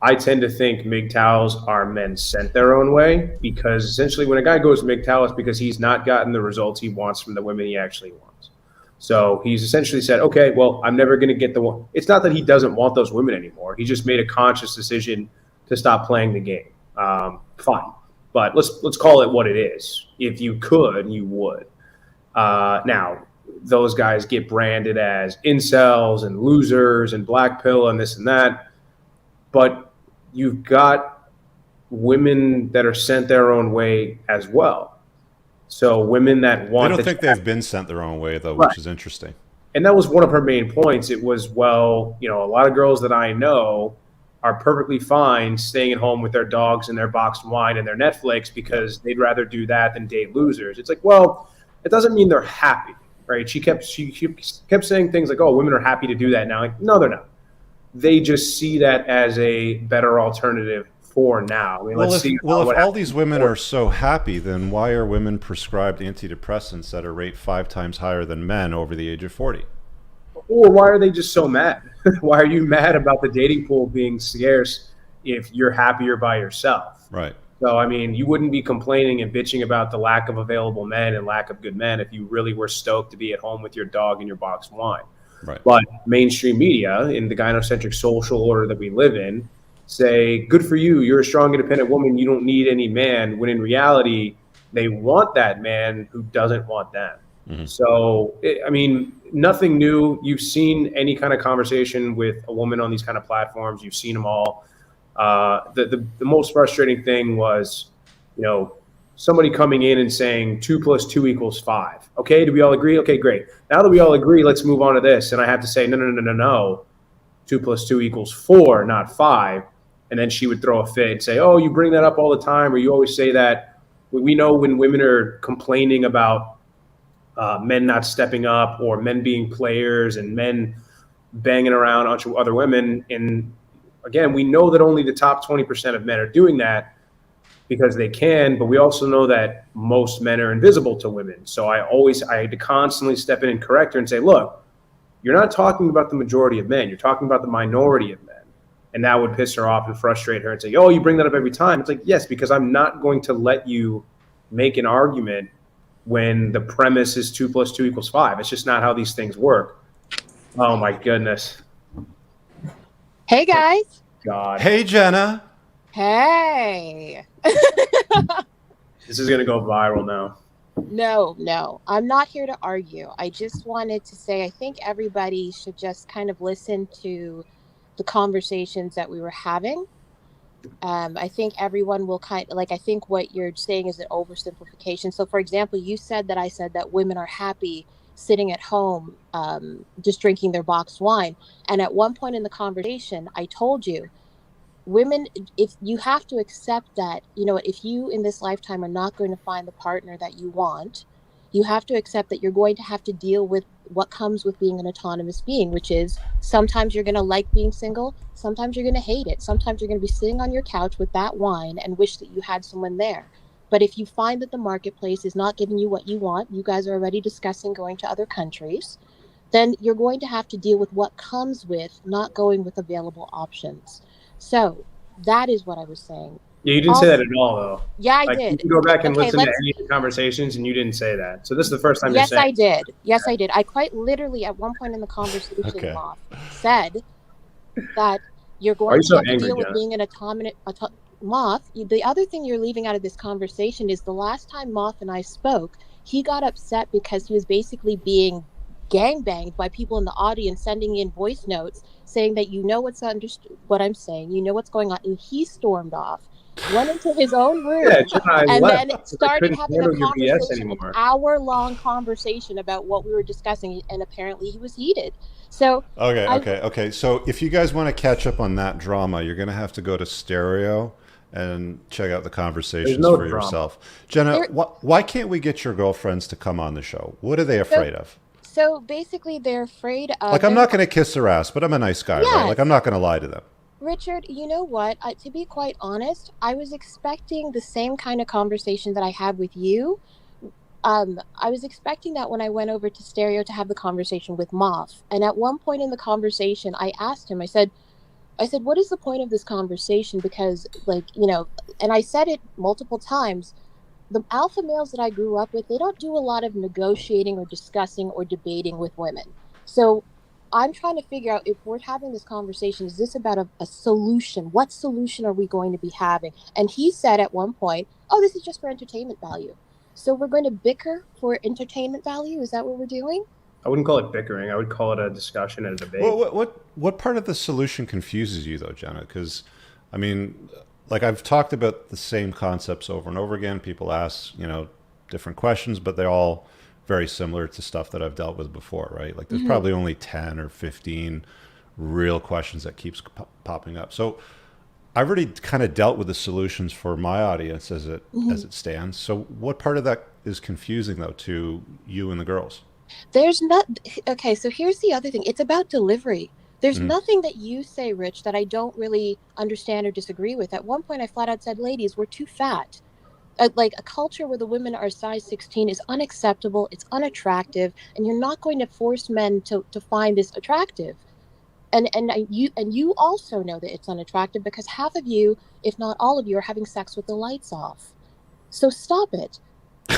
I tend to think MGTOWs are men sent their own way, because essentially when a guy goes MGTOW, it's because he's not gotten the results he wants from the women he actually wants. So he's essentially said, okay, well, I'm never going to get the one. It's not that he doesn't want those women anymore. He just made a conscious decision to stop playing the game. Fine, but let's call it what it is. If you could, you would. Now, those guys get branded as incels and losers and black pill and this and that, but you've got women that are sent their own way as well. So women that want. I don't think they've been sent their own way though, which is interesting. And that was one of her main points. It was, well, you know, a lot of girls that I know are perfectly fine staying at home with their dogs and their boxed wine and their Netflix because they'd rather do that than date losers. It's like, well, it doesn't mean they're happy, right? She kept saying things like, "Oh, women are happy to do that now." Like, no, they're not. They just see that as a better alternative for now. I mean, Well, let's if see. well, if all these women are so happy, then why are women prescribed antidepressants at a rate 5 times higher than men over the age of 40? Or why are they just so mad? Why are you mad about the dating pool being scarce if you're happier by yourself? Right. So, I mean, you wouldn't be complaining and bitching about the lack of available men and lack of good men if you really were stoked to be at home with your dog and your boxed wine. Right. But mainstream media, in the gynocentric social order that we live in, say, good for you, you're a strong, independent woman, you don't need any man, when in reality, they want that man who doesn't want them. Mm-hmm. So, I mean, nothing new. You've seen any kind of conversation with a woman on these kind of platforms. You've seen them all. The most frustrating thing was, you know, somebody coming in and saying 2 + 2 = 5. Okay, do we all agree? Okay, great. Now that we all agree, let's move on to this. And I have to say, no. 2 + 2 = 4, not 5. And then she would throw a fit and say, oh, you bring that up all the time, or you always say that. We know when women are complaining about men not stepping up or men being players and men banging around other women. And again, we know that only the top 20% of men are doing that because they can, but we also know that most men are invisible to women. So I had to constantly step in and correct her and say, look, you're not talking about the majority of men. You're talking about the minority of men. And that would piss her off and frustrate her and say, oh, you bring that up every time. It's like, yes, because I'm not going to let you make an argument when the premise is 2 + 2 = 5. It's just not how these things work. Oh my goodness. Hey guys. God. Hey Jenna. Hey. This is going to go viral now. No. I'm not here to argue. I just wanted to say I think everybody should just kind of listen to the conversations that we were having. I think everyone will I think what you're saying is an oversimplification. So, for example, you said that I said that women are happy sitting at home, just drinking their boxed wine. And at one point in the conversation, I told you, women, if you have to accept that, you know, if you in this lifetime are not going to find the partner that you want, you have to accept that you're going to have to deal with what comes with being an autonomous being, which is sometimes you're going to like being single, sometimes you're going to hate it, sometimes you're going to be sitting on your couch with that wine and wish that you had someone there. But if you find that the marketplace is not giving you what you want, you guys are already discussing going to other countries, then you're going to have to deal with what comes with not going with available options. So that is what I was saying. Yeah, you didn't say that at all, though. Yeah, I did. You can go back and listen to any of the conversations, and you didn't say that. So this is the first time you're saying. Yes, I did. Yes, I did. I quite literally, at one point in the conversation, Moth said that you're going to have to deal with being an autonomous. Moth, the other thing you're leaving out of this conversation is the last time Moth and I spoke, he got upset because he was basically being gangbanged by people in the audience sending in voice notes saying that you know what's understood what I'm saying, you know what's going on, and he stormed off, went into his own room, and then started having a conversation, an hour-long conversation about what we were discussing, and apparently he was heated. So okay. So if you guys want to catch up on that drama, you're going to have to go to Stereo and check out the conversations for yourself. Jenna, why can't we get your girlfriends to come on the show? What are they afraid of? So basically, they're afraid of... Like, I'm not going to kiss their ass, but I'm a nice guy, right? Like, I'm not going to lie to them. Richard, you know what? To be quite honest, I was expecting the same kind of conversation that I had with you. I was expecting that when I went over to Stereo to have the conversation with Moth. And at one point in the conversation, I asked him, I said, what is the point of this conversation? Because, like, you know, and I said it multiple times, the alpha males that I grew up with, they don't do a lot of negotiating or discussing or debating with women. So I'm trying to figure out, if we're having this conversation, is this about a solution? What solution are we going to be having? And he said at one point, oh, this is just for entertainment value. So we're going to bicker for entertainment value? Is that what we're doing? I wouldn't call it bickering. I would call it a discussion and a debate. Well, what part of the solution confuses you, though, Jenna? Because, I mean, like, I've talked about the same concepts over and over again. People ask, you know, different questions, but they all very similar to stuff that I've dealt with before, right? Like there's probably only 10 or 15 real questions that keeps popping up. So I've already kind of dealt with the solutions for my audience as it stands. So what part of that is confusing though to you and the girls? There's not. Okay, so here's the other thing. It's about delivery. There's nothing that you say, Rich, that I don't really understand or disagree with. At one point, I flat out said, ladies, we're too fat. Like a culture where the women are size 16 is unacceptable. It's unattractive. And you're not going to force men to find this attractive. And you also know that it's unattractive because half of you, if not all of you, are having sex with the lights off. So stop it.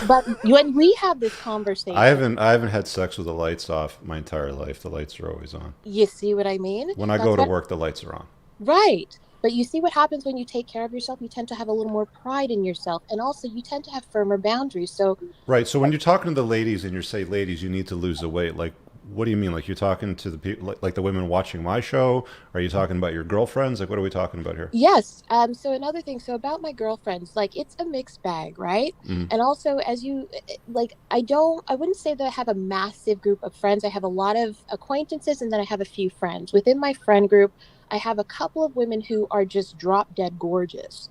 But when we have this conversation, I haven't had sex with the lights off my entire life. The lights are always on. you see what I mean? When I go to work, the lights are on. Right. But you see what happens when you take care of yourself? You tend to have a little more pride in yourself. And also you tend to have firmer boundaries. So Right. So when you're talking to the ladies and you say, ladies, you need to lose the weight, like, what do you mean? Like you're talking to the people, like the women watching my show? Are you talking about your girlfriends? Like, what are we talking about here? yes. So another thing, so about my girlfriends, like it's a mixed bag, right? And also as you like, I wouldn't say that I have a massive group of friends. I have a lot of acquaintances and then I have a few friends. Within my friend group, I have a couple of women who are just drop dead gorgeous.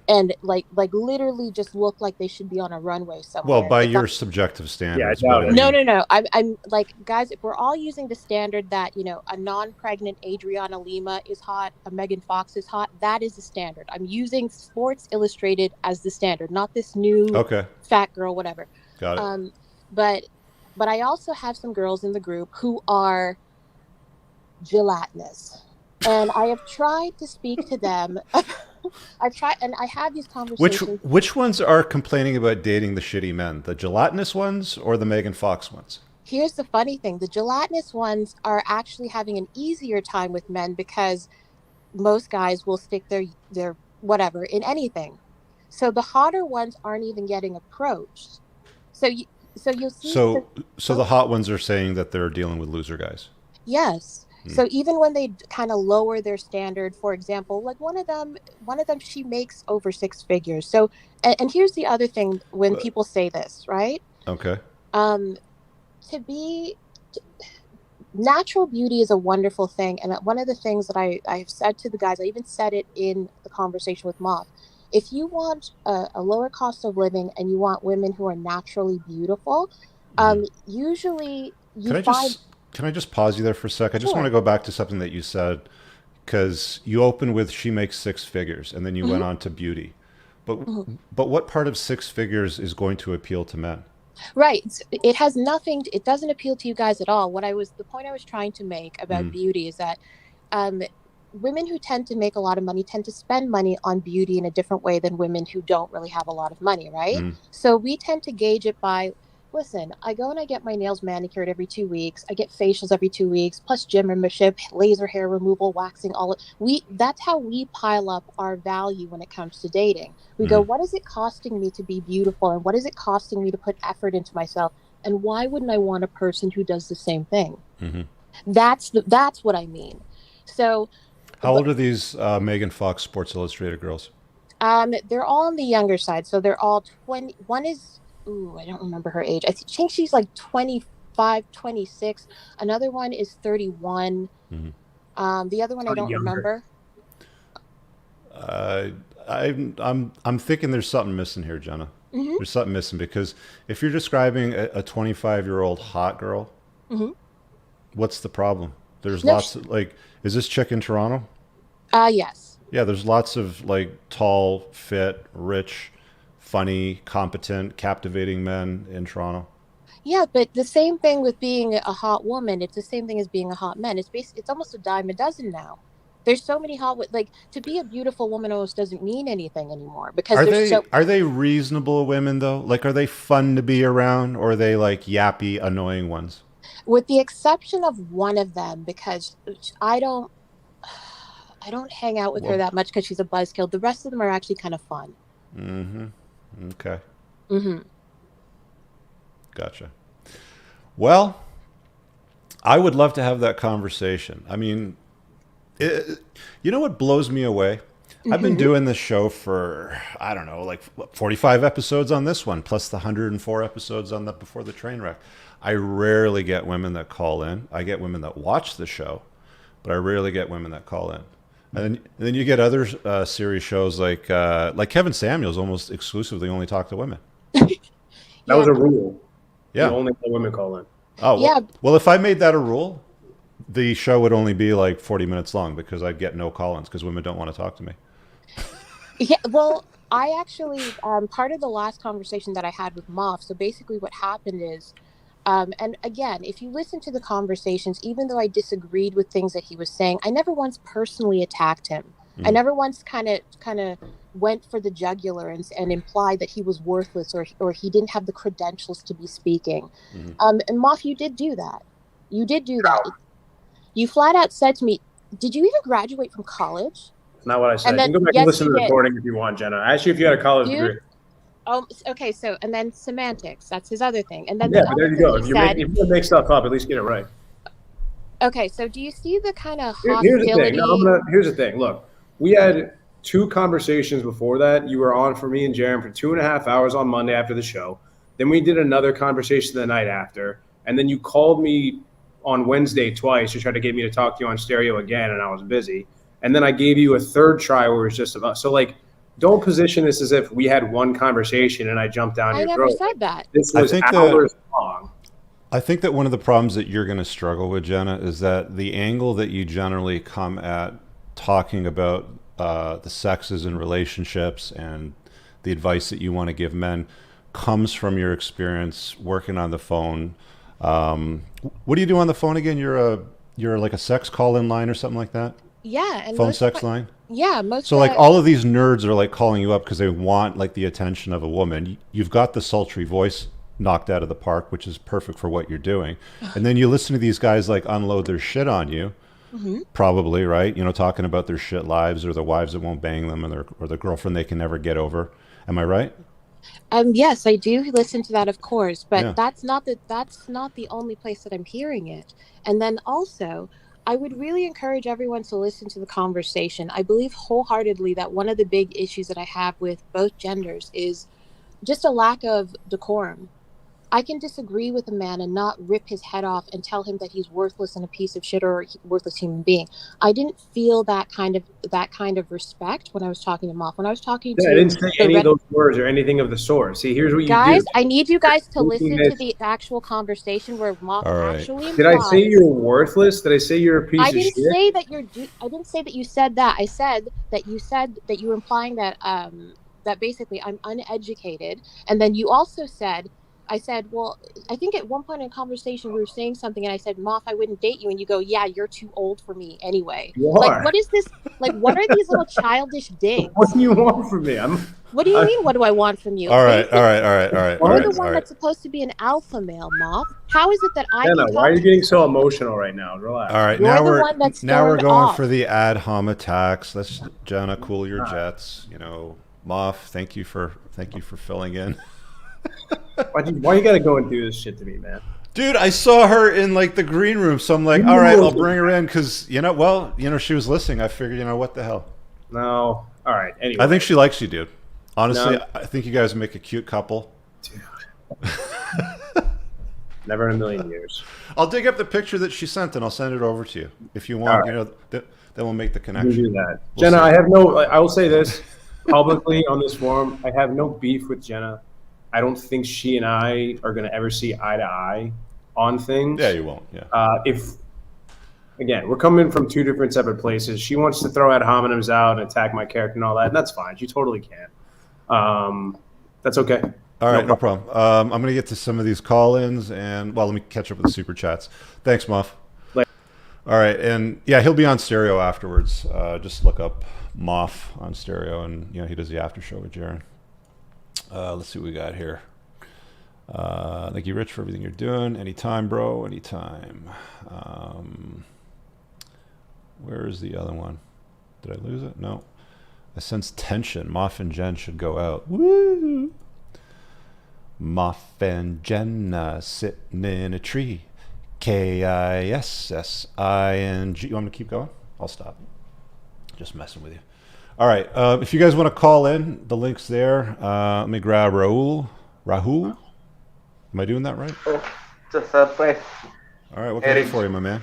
And like literally just look like they should be on a runway somewhere. Well, by your subjective standards. Yeah, but No. I'm like, guys, if we're all using the standard that, a non-pregnant Adriana Lima is hot, a Megan Fox is hot, that is the standard. I'm using Sports Illustrated as the standard, not this new fat girl, whatever. Got it. But I also have some girls in the group who are gelatinous. And I have tried to speak to them. I've tried, and I have these conversations. Which ones are complaining about dating the shitty men? The gelatinous ones or the Megan Fox ones? Here's the funny thing. The gelatinous ones are actually having an easier time with men because most guys will stick their whatever in anything. So the hotter ones aren't even getting approached. So you'll see. So the hot ones are saying that they're dealing with loser guys. Yes. So even when they kind of lower their standard, for example, like one of them, she makes over 6 figures. So, and here's the other thing when people say this, right? Okay. Natural beauty is a wonderful thing. And one of the things that I've said to the guys, I even said it in the conversation with Moth. If you want a lower cost of living and you want women who are naturally beautiful, usually you find... Can I just pause you there for a sec? I just Sure. want to go back to something that you said, because you opened with she makes 6 figures and then you went on to beauty. But what part of 6 figures is going to appeal to men? Right. It has nothing, it doesn't appeal to you guys at all. The point I was trying to make about beauty is that women who tend to make a lot of money tend to spend money on beauty in a different way than women who don't really have a lot of money, right? So we tend to gauge it by, listen, I go and I get my nails manicured every 2 weeks. I get facials every 2 weeks, plus gym membership, laser hair removal, waxing, that's how we pile up our value when it comes to dating. We go, what is it costing me to be beautiful? And what is it costing me to put effort into myself? And why wouldn't I want a person who does the same thing? That's what I mean. So how old are these Megan Fox Sports Illustrated girls? They're all on the younger side. So they're all 20. One is, I don't remember her age. I think she's like 25, 26. Another one is 31. The other one I don't remember. I'm thinking there's something missing here, Jenna. There's something missing, because if you're describing a 25-year-old hot girl, what's the problem? There's lots of, like, is this chick in Toronto? Yes. Yeah, there's lots of like tall, fit, rich, funny, competent, captivating men in Toronto. Yeah, but the same thing with being a hot woman. It's the same thing as being a hot man. It's almost a dime a dozen now. There's so many like, to be a beautiful woman almost doesn't mean anything anymore, because are they reasonable women though? Like, are they fun to be around, or are they like yappy, annoying ones? With the exception of one of them, because I don't hang out with her that much because she's a buzzkill. The rest of them are actually kind of fun. Okay. Gotcha. Well, I would love to have that conversation. I mean, you know what blows me away? I've been doing this show for, I don't know, like 45 episodes on this one, plus the 104 episodes on the Before the Train Wreck. I rarely get women that call in. I get women that watch the show, but I rarely get women that call in. And then you get other series shows like Kevin Samuels almost exclusively only talk to women. That was a rule. Yeah. You only let women call in. Oh, Yeah. Well, if I made that a rule, the show would only be like 40 minutes long because I'd get no call-ins because women don't want to talk to me. Yeah, well, I actually, part of the last conversation that I had with Moff, so basically what happened is, and again, if you listen to the conversations, even though I disagreed with things that he was saying, I never once personally attacked him. I never once kind of went for the jugular and implied that he was worthless or he didn't have the credentials to be speaking. And Moff, you did do that. You did do that. You flat out said to me, "Did you even graduate from college?" That's not what I said. And then, you can go back yes, and listen to you the did. recording if you want, Jenna. I asked you if you had a college degree. Oh, okay. So, and then semantics. That's his other thing. And then Yeah, the but other there you thing go. he If you said, make stuff up, at least get it right. okay. So, do you see the kind of Here's the hostility? thing. Here's the thing. Look, we had 2 conversations before that. You were on for me and Jaron for 2.5 hours on Monday after the show. Then we did another conversation the night after, and then you called me on Wednesday twice to try to get me to talk to you on stereo again, and I was busy. And then I gave you a third try where it was just about. So, like, don't position this as if we had one conversation and I jumped down your throat. I never said that. This was hours long. I think that one of the problems that you're going to struggle with, Jenna, is that the angle that you generally come at talking about the sexes and relationships and the advice that you want to give men comes from your experience working on the phone. What do you do on the phone again? You're like a sex call-in line or something like that? Yeah. And phone sex line? Yeah. So like all of these nerds are like calling you up because they want like the attention of a woman. You've got the sultry voice knocked out of the park, which is perfect for what you're doing. And then you listen to these guys like unload their shit on you. Probably, right? You know, talking about their shit lives or the wives that won't bang them or the girlfriend they can never get over. Am I right? Yes, I do listen to that, of course, but Yeah. that's not the only place that I'm hearing it. And then also, I would really encourage everyone to listen to the conversation. I believe wholeheartedly that one of the big issues that I have with both genders is just a lack of decorum. I can disagree with a man and not rip his head off and tell him that he's worthless and a piece of shit or a worthless human being. I didn't feel that kind of respect when I was talking to Moff. When I was talking to I didn't say any of those words or anything of the sort. See, here's what you guys, do. I need you guys to listen this- to the actual conversation where Moff All right. actually Did I implies. say you're worthless? Did I say you're a piece I of didn't shit? say that I didn't say that you said that. I said that you were implying that that basically I'm uneducated, and then you also said. I said, well, I think at one point in conversation we were saying something, and I said, Moff, I wouldn't date you, and you go, yeah, you're too old for me anyway. You Like, are. what is this? Like, what are these little childish digs? What do you want from me? What do you mean? What do I want from you? All right. Basically, You're the one that's supposed to be an alpha male, Moff. How is it that I Jenna, can why are you talk- getting so emotional right now? Relax. All right, You're now the we're one that's now we're turned going off. for the ad hom attacks. Let's Jenna, cool your jets. You know, Moff, thank you for filling in. Why you gotta go and do this shit to me, man? Dude, I saw her in like the green room, so I'm like, all right, I'll bring her in because she was listening. I figured, what the hell. No. All right. Anyway. I think she likes you, dude. Honestly, No. I think you guys make a cute couple. Never in a million years. I'll dig up the picture that she sent and I'll send it over to you if you want. All right. Then we'll make the You connection. do that. We'll Jenna, see. I will say this publicly on this forum. I have no beef with Jenna. I don't think she and I are going to ever see eye to eye on things. Yeah, you won't. Yeah. Again, we're coming from 2 different separate places. She wants to throw ad hominems out and attack my character and all that, and that's fine. She totally can. That's okay. All right, no problem. I'm going to get to some of these call-ins, and let me catch up with the super chats. Thanks, Muff. Later. All right, and yeah, he'll be on stereo afterwards. Just look up Moff on stereo, and he does the after show with Jaron. Let's see what we got here. Thank you, Rich, for everything you're doing. Anytime, bro. Anytime. Where is the other one? Did I lose it? No. I sense tension. Moff and Jen should go out. Woo! Moff and Jenna sitting in a tree. Kissing. You want me to keep going? I'll stop. Just messing with you. All right. If you guys want to call in, the link's there. Let me grab Rahul. Rahul? Am I doing that right? Oh, it's a surprise. All right. What can I do Eric, for you, my man?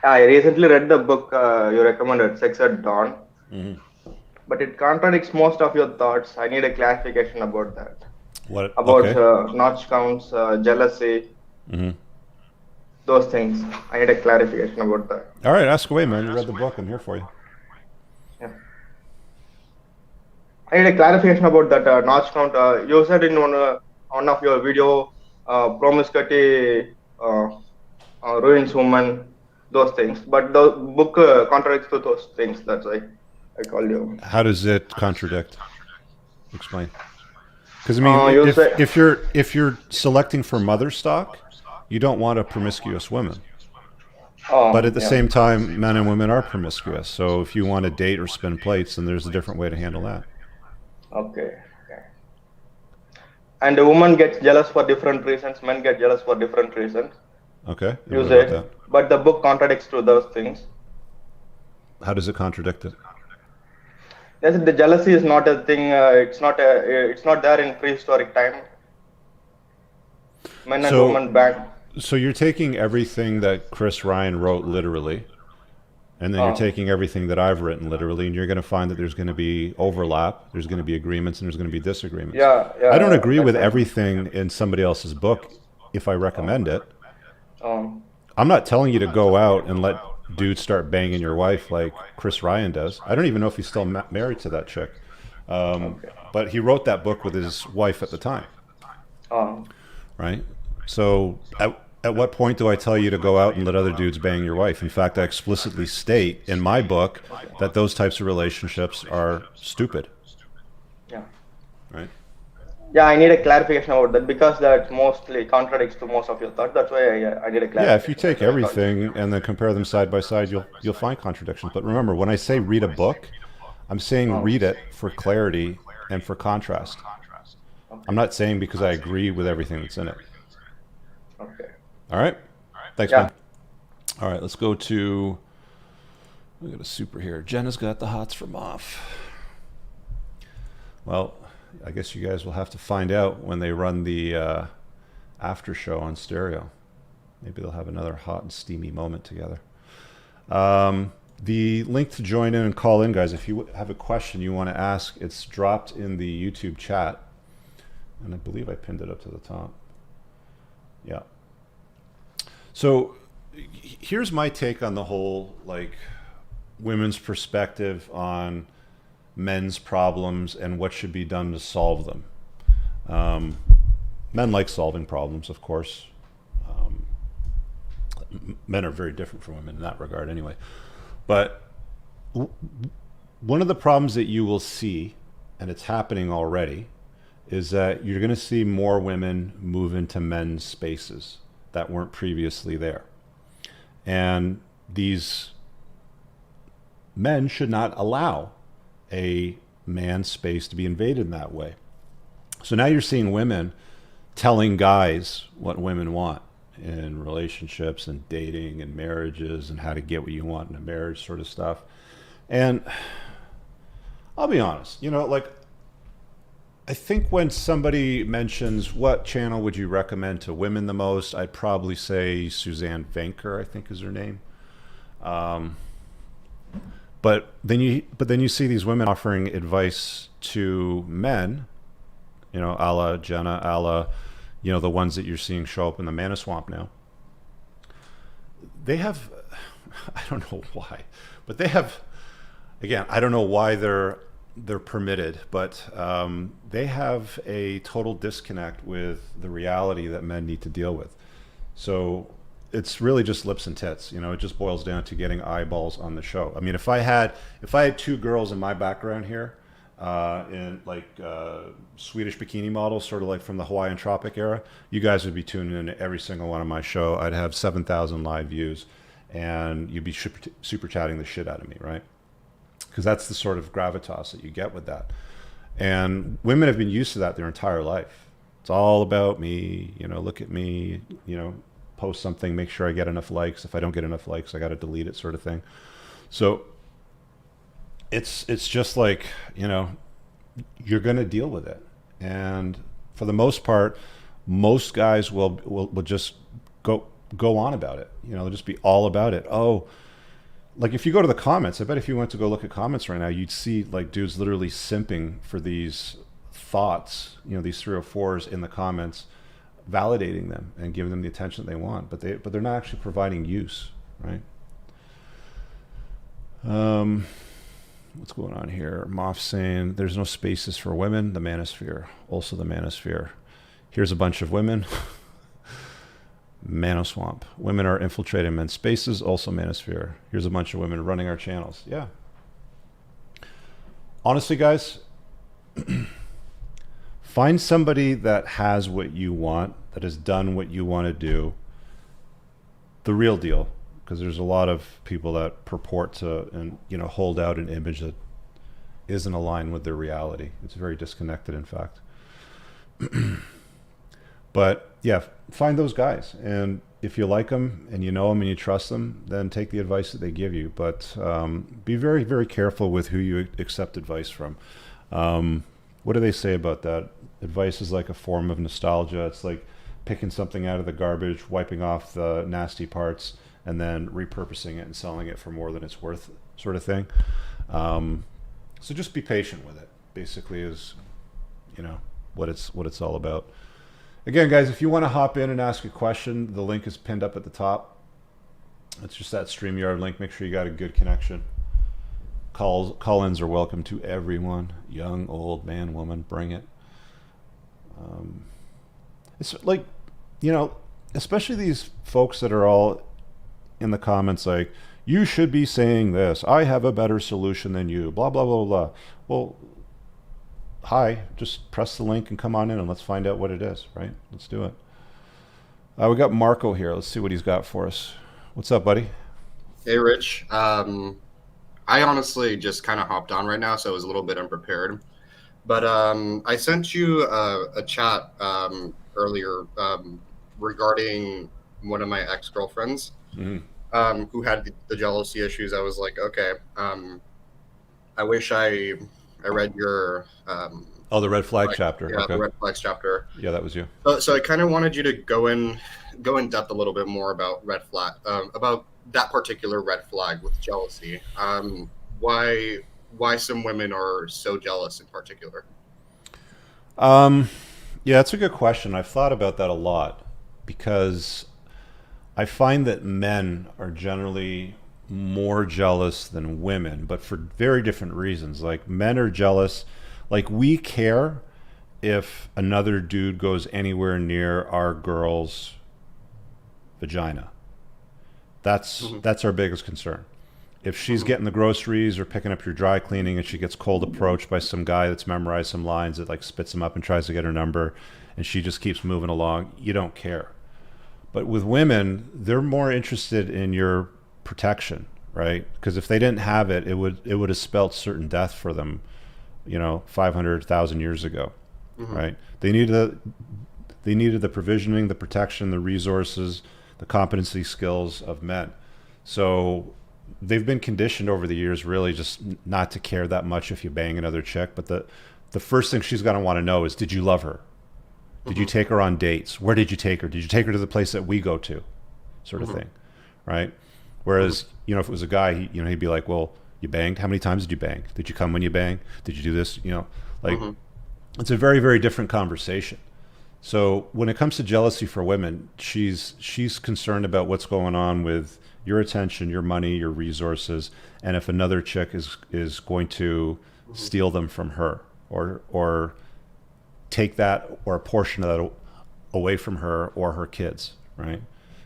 I recently read the book you recommended, Sex at Dawn, Mm-hmm. but it contradicts most of your thoughts. I need a clarification about that. What? About Okay. notch counts, jealousy, Mm-hmm. those things. I need a clarification about that. All right. Ask away, man. You read the book. I'm here for you. Yeah. I need a clarification about that notch count. You said in one of your video, promiscuity ruins women, those things. But the book contradicts to those things. That's why I called you. How does it contradict? Explain. Because I mean, You say, if you're selecting for mother stock, you don't want a promiscuous woman. But at the yeah. same time, men and women are promiscuous. So if you want to date or spin plates, then there's a different way to handle that. Okay. And a woman gets jealous for different reasons. Men get jealous for different reasons. Okay. And You what about say, that? but the book contradicts to those things. How does it contradict it? Yes, the jealousy is not a thing. It's not there in prehistoric time. Men and women back. So you're taking everything that Chris Ryan wrote literally, and then you're taking everything that I've written literally, and you're going to find that there's going to be overlap, there's going to be agreements, and there's going to be disagreements. Yeah. I don't agree with right. everything in somebody else's book if I recommend it. Um, I'm not telling you to go out and let dudes start banging your wife like Chris Ryan does. I don't even know if he's still married to that chick. But he wrote that book with his wife at the time. Right? So at what point do I tell you to go out and let other dudes bang your wife? In fact, I explicitly state in my book that those types of relationships are stupid. yeah. Right? Yeah, I need a clarification about that because that mostly contradicts to most of your thoughts. That's why I need a clarification. Yeah, if you take everything and then compare them side by side, you'll find contradictions. But remember, when I say read a book, I'm saying read it for clarity and for contrast. I'm not saying because I agree with everything that's in it. Okay. All right? Thanks, man. All right, let's go to... We got a super here. Jenna's got the hots from off. Well, I guess you guys will have to find out when they run the after show on stereo. Maybe they'll have another hot and steamy moment together. The link to join in and call in, guys, if you have a question you want to ask, it's dropped in the YouTube chat. And I believe I pinned it up to the top. Yeah. So here's my take on the whole, like, women's perspective on men's problems and what should be done to solve them. Men like solving problems, of course. Men are very different from women in that regard anyway. But one of the problems that you will see, and it's happening already, is that you're going to see more women move into men's spaces that weren't previously there. And these men should not allow a man's space to be invaded in that way. So now you're seeing women telling guys what women want in relationships and dating and marriages and how to get what you want in a marriage sort of stuff. And I'll be honest, you know, like, I think when somebody mentions what channel would you recommend to women the most, I'd probably say Suzanne Venker, I think is her name. But then you see these women offering advice to men, you know, a la Jenna, a la, you know, the ones that you're seeing show up in the Mana Swamp now. They have, I don't know why, but they have, again, I don't know why they're permitted, but they have a total disconnect with the reality that men need to deal with. So it's really just lips and tits, you know. It just boils down to getting eyeballs on the show. I mean, if I had two girls in my background here, in like Swedish bikini models, sort of like from the Hawaiian Tropic era, you guys would be tuning in to every single one of my show. I'd have 7,000 live views, and you'd be super chatting the shit out of me, right? Because that's the sort of gravitas that you get with that. And women have been used to that their entire life. It's all about me, you know, look at me, you know, post something, make sure I get enough likes. If I don't get enough likes, I got to delete it, sort of thing. So it's just like, you know, you're going to deal with it. And for the most part, most guys will just go on about it. You know, they'll just be all about it. Oh, like if you go to the comments, I bet if you went to go look at comments right now, you'd see like dudes literally simping for these thoughts, you know, these 304s in the comments, validating them and giving them the attention they want, but they're not actually providing use, right? What's going on here? Moff saying there's no spaces for women. The manosphere, also the manosphere. Here's a bunch of women. Manoswamp. Women are infiltrating men's spaces, also manosphere. Here's a bunch of women running our channels. Yeah. Honestly, guys, find somebody that has what you want, that has done what you want to do. The real deal, because there's a lot of people that purport to, and you know, hold out an image that isn't aligned with their reality. It's very disconnected, in fact. But yeah, find those guys, and if you like them and you know them and you trust them, then take the advice that they give you. But be very, very careful with who you accept advice from. What do they say about that? Advice is like a form of nostalgia. It's like picking something out of the garbage, wiping off the nasty parts, and then repurposing it and selling it for more than it's worth, sort of thing. So just be patient with it, basically, is, you know, what it's all about. Again, guys, if you want to hop in and ask a question, the link is pinned up at the top. It's just that StreamYard link. Make sure you got a good connection. Call-ins are welcome to everyone. Young, old, man, woman, bring it. It's like, you know, especially these folks that are all in the comments like, you should be saying this. I have a better solution than you. Blah, blah, blah, blah. Well, hi, just press the link and come on in and let's find out what it is, right? Let's do it. We got Marco here. Let's see what he's got for us. What's up, buddy? Hey, Rich. I honestly just kind of hopped on right now, so I was a little bit unprepared. But I sent you a chat earlier regarding one of my ex-girlfriends who had the jealousy issues. I was like, okay, I wish I read your the red flag chapter. Yeah, okay. The red flags chapter. Yeah, that was you. So I kind of wanted you to go in depth a little bit more about about that particular red flag with jealousy. Why some women are so jealous in particular? Yeah, that's a good question. I've thought about that a lot because I find that men are generally more jealous than women, but for very different reasons. Like, men are jealous, like we care if another dude goes anywhere near our girl's vagina. That's our biggest concern. If she's getting the groceries or picking up your dry cleaning and she gets cold approached by some guy that's memorized some lines that like spits them up and tries to get her number and she just keeps moving along, you don't care. But with women, they're more interested in your protection, right? Because if they didn't have it, it would have spelled certain death for them, you know, 500,000 years ago, right? They needed the provisioning, the protection, the resources, the competency skills of men. So they've been conditioned over the years really just not to care that much if you bang another chick. But the first thing she's going to want to know is, did you love her? Did you take her on dates? Where did you take her? Did you take her to the place that we go to? Sort of thing, right? Whereas, you know, if it was a guy, he'd be like, well, you banged? How many times did you bang? Did you come when you bang? Did you do this? You know, like it's a very, very different conversation. So when it comes to jealousy for women, she's concerned about what's going on with your attention, your money, your resources, and if another chick is going to steal them from her or take that or a portion of that away from her or her kids, right?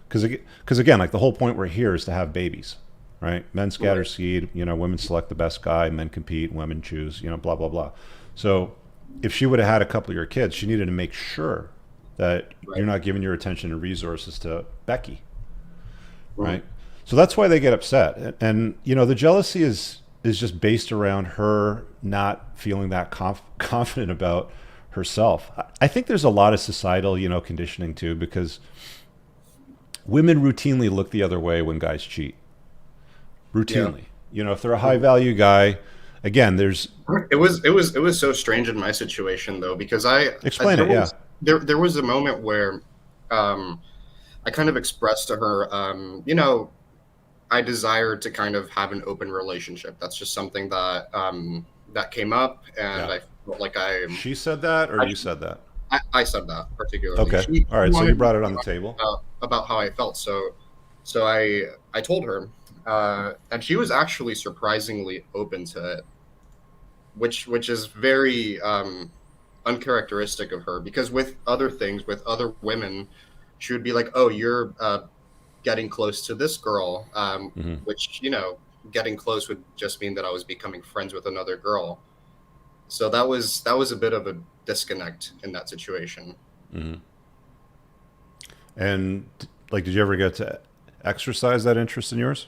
Because again, like the whole point we're here is to have babies, right? Men scatter seed, you know, women select the best guy, men compete, women choose, you know, blah, blah, blah. So if she would have had a couple of your kids, she needed to make sure that you're not giving your attention and resources to Becky, right? So that's why they get upset. And you know, the jealousy is just based around her not feeling that confident about herself. I think there's a lot of societal, you know, conditioning too, because women routinely look the other way when guys cheat. Routinely. You know, if they're a high value guy, Again, there's It was so strange in my situation though, because explain there it. Yeah. was, there was a moment where I kind of expressed to her, I desired to kind of have an open relationship. That's just something that that came up, and Yeah. I felt like She said that, or you said that? I said that particularly. Okay. All right. So you brought it on the table. About how I felt. So I told her, and she was actually surprisingly open to it, which is very uncharacteristic of her, because with other things, with other women, she would be like, "Oh, you're getting close to this girl," which, getting close would just mean that I was becoming friends with another girl. So that was a bit of a disconnect in that situation. And like, did you ever get to exercise that interest in yours?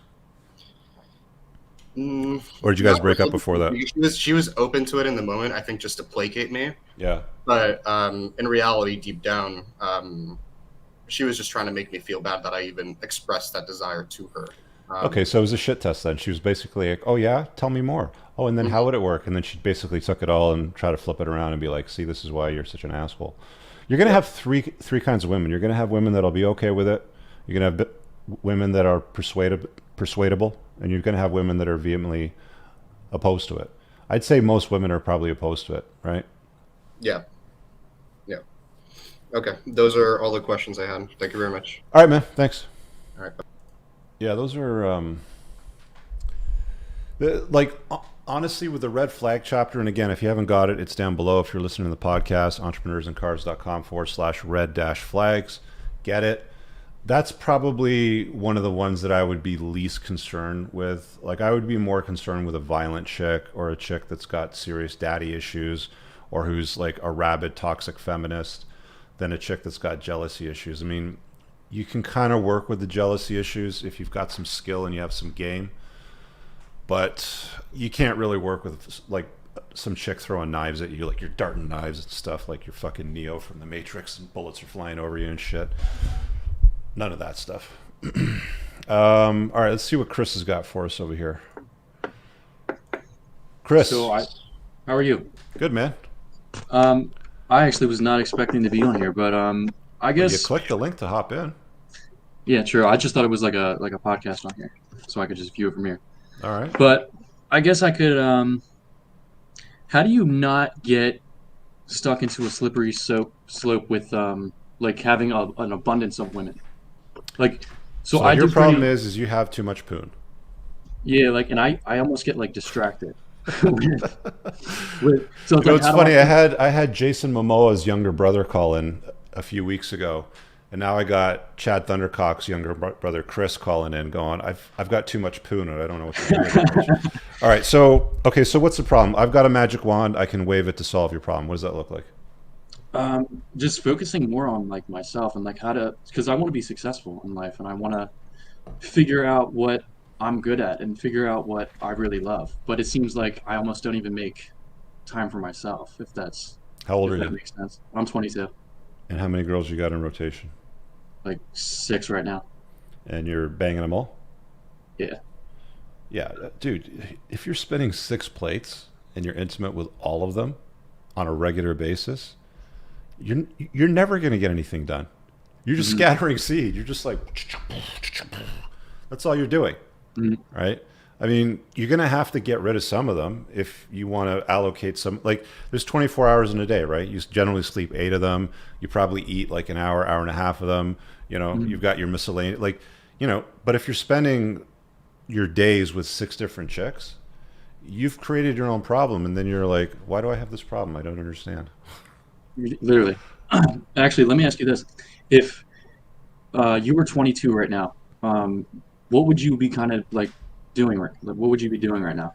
Or did you guys break up before that? She was open to it in the moment, I think, just to placate me. Yeah. But in reality, deep down, she was just trying to make me feel bad that I even expressed that desire to her. Okay, so it was a shit test then. She was basically like, "Oh yeah, tell me more. Oh, and then how would it work?" And then she basically took it all and tried to flip it around and be like, "See, this is why you're such an asshole." You're gonna have three kinds of women. You're gonna have women that'll be okay with it. You're gonna have women that are persuadable, and you're gonna have women that are vehemently opposed to it. I'd say most women are probably opposed to it, right? Yeah. Okay, those are all the questions I had. Thank you very much. All right, man. Thanks. All right. Yeah, those are honestly, with the red flag chapter. And again, if you haven't got it, it's down below. If you're listening to the podcast, entrepreneursandcars.com/red-flags, get it. That's probably one of the ones that I would be least concerned with. Like, I would be more concerned with a violent chick, or a chick that's got serious daddy issues, or who's like a rabid toxic feminist, than a chick that's got jealousy issues. I mean, you can kind of work with the jealousy issues if you've got some skill and you have some game, but you can't really work with like some chick throwing knives at you, like you're darting knives and stuff, like you're fucking Neo from the Matrix and bullets are flying over you and shit. None of that stuff. All right, let's see what Chris has got for us over here. Chris. How are you? Good, man. I actually was not expecting to be on here, but I guess you clicked the link to hop in. Yeah, true. I just thought it was like a podcast on here, so I could just view it from here. All right. But I guess I could. How do you not get stuck into a slippery slope with like having an abundance of women? Like, so your problem is you have too much poon. Yeah, like, and I almost get like distracted. So it's funny. I had Jason Momoa's younger brother call in a few weeks ago, and now I got Chad Thundercock's younger brother Chris calling in, going, "I've got too much poon, and I don't know what to do with it." All right, so what's the problem? I've got a magic wand. I can wave it to solve your problem. What does that look like? Just focusing more on like myself and like how to, because I want to be successful in life, and I want to figure out what I'm good at and figure out what I really love. But it seems like I almost don't even make time for myself, if that's... How old are you? That makes sense. I'm 22. And how many girls you got in rotation? Like 6 right now. And you're banging them all? Yeah. Yeah, dude, if you're spinning 6 plates and you're intimate with all of them on a regular basis, you're never going to get anything done. You're just scattering seed. You're just like... That's all you're doing. Right? I mean, you're going to have to get rid of some of them if you want to allocate some. Like, there's 24 hours in a day, right? You generally sleep 8 of them. You probably eat like an hour and a half of them. You know, you've got your miscellaneous, like, you know, but if you're spending your days with 6 different chicks, you've created your own problem. And then you're like, why do I have this problem? I don't understand. Literally. Actually, let me ask you this. If you were 22 right now, what would you be kind of like doing? What would you be doing right now?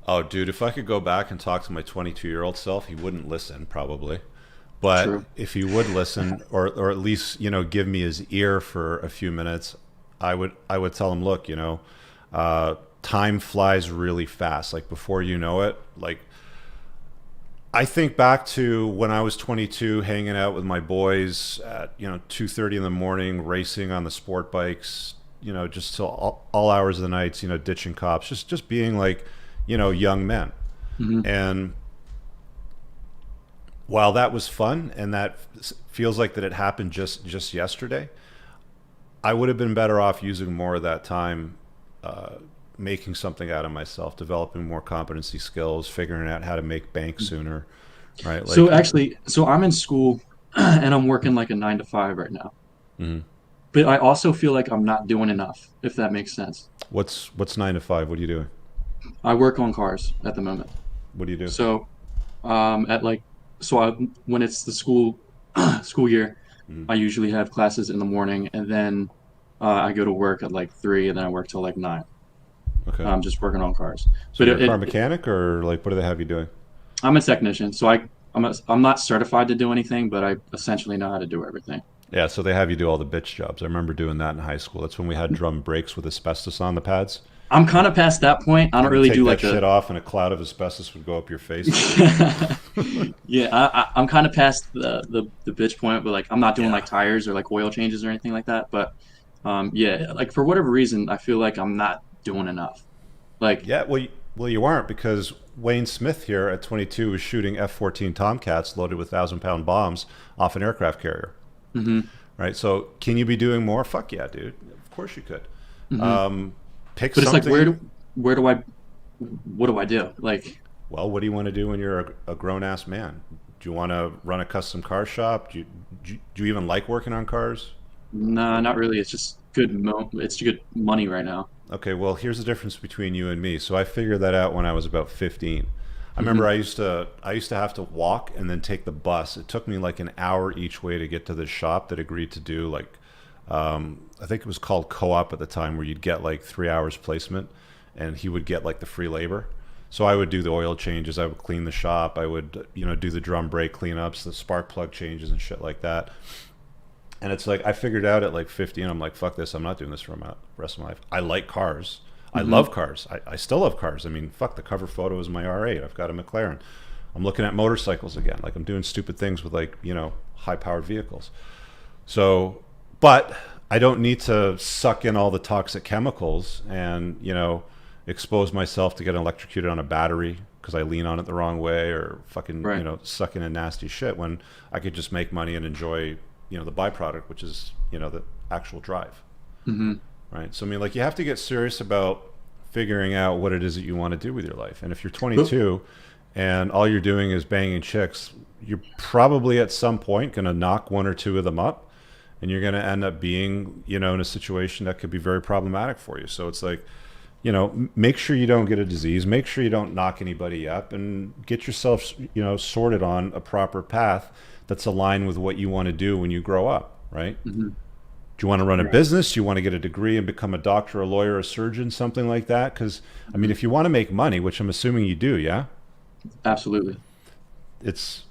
Oh, dude, if I could go back and talk to my 22-year-old self, he wouldn't listen probably. But True. If he would listen, or at least, you know, give me his ear for a few minutes, I would tell him, look, you know, time flies really fast. Like, before you know it, like, I think back to when I was 22, hanging out with my boys at, you know, 2:30 in the morning, racing on the sport bikes, you know, just till all hours of the nights, you know, ditching cops, just being like, young men. Mhm. And while that was fun, and that feels like that it happened just yesterday, I would have been better off using more of that time making something out of myself, developing more competency skills, figuring out how to make bank sooner, right? So actually, I'm in school and I'm working like a 9 to 5 right now. Mhm. But I also feel like I'm not doing enough, if that makes sense. What's 9 to 5? What are you doing? I work on cars at the moment. What do you do? So at like when it's the school year, Mhm. I usually have classes in the morning, and then I go to work at like 3, and then I work till like 9. Okay. I'm just working on cars. So But you're a car mechanic, or like what do they have you doing? I'm a technician, so I'm not certified to do anything, but I essentially know how to do everything. Yeah, so they have you do all the bitch jobs. I remember doing that in high school. That's when we had drum brakes with asbestos on the pads. I'm kind of past that point. I don't really Take do that like shit off, and a cloud of asbestos would go up your face. Yeah, I'm kind of past the bitch point, but like I'm not doing like tires or like oil changes or anything like that. But yeah, like for whatever reason, I feel like I'm not doing enough. Like Yeah, well, you aren't, because Wayne Smith here at 22 was shooting F-14 Tomcats loaded with 1,000-pound bombs off an aircraft carrier. Mhm. Right. So can you be doing more? Fuck yeah, dude. Of course you could. Mhm. Pick But it's something. like what do I do? Like Well, what do you want to do when you're a grown-ass man? Do you want to run a custom car shop? Do you even like working on cars? nah, not really. It's just it's good money right now. Okay, well, here's the difference between you and me. So I figured that out when I was about 15. I remember I used to have to walk and then take the bus. It took me like an hour each way to get to the shop that agreed to do like I think it was called co-op at the time, where you'd get like 3 hours placement, and he would get like the free labor. So I would do the oil changes, I would clean the shop, I would do the drum brake cleanups, the spark plug changes and shit like that. And it's like I figured out at like 15, I'm like, fuck this, I'm not doing this for the rest of my life. I like cars. I love cars. I still love cars. I mean, fuck, the cover photo is my R8. I've got a McLaren. I'm looking at motorcycles again. Like, I'm doing stupid things with like, high-powered vehicles. So, but I don't need to suck in all the toxic chemicals and, expose myself to get electrocuted on a battery because I lean on it the wrong way, or fucking, Right. Sucking in nasty shit, when I could just make money and enjoy, the byproduct, which is, the actual drive. Mhm. Right. So, I mean, like, you have to get serious about figuring out what it is that you want to do with your life. And if you're 22 and all you're doing is banging chicks, you're probably at some point going to knock one or two of them up, and you're going to end up being, in a situation that could be very problematic for you. So it's like, make sure you don't get a disease, make sure you don't knock anybody up, and get yourself, sorted on a proper path that's aligned with what you want to do when you grow up. Right. Mhm. Do you want to run a business? Do you want to get a degree and become a doctor, a lawyer, a surgeon, something like that? Because, I mean, if you want to make money, which I'm assuming you do, yeah? Absolutely. It's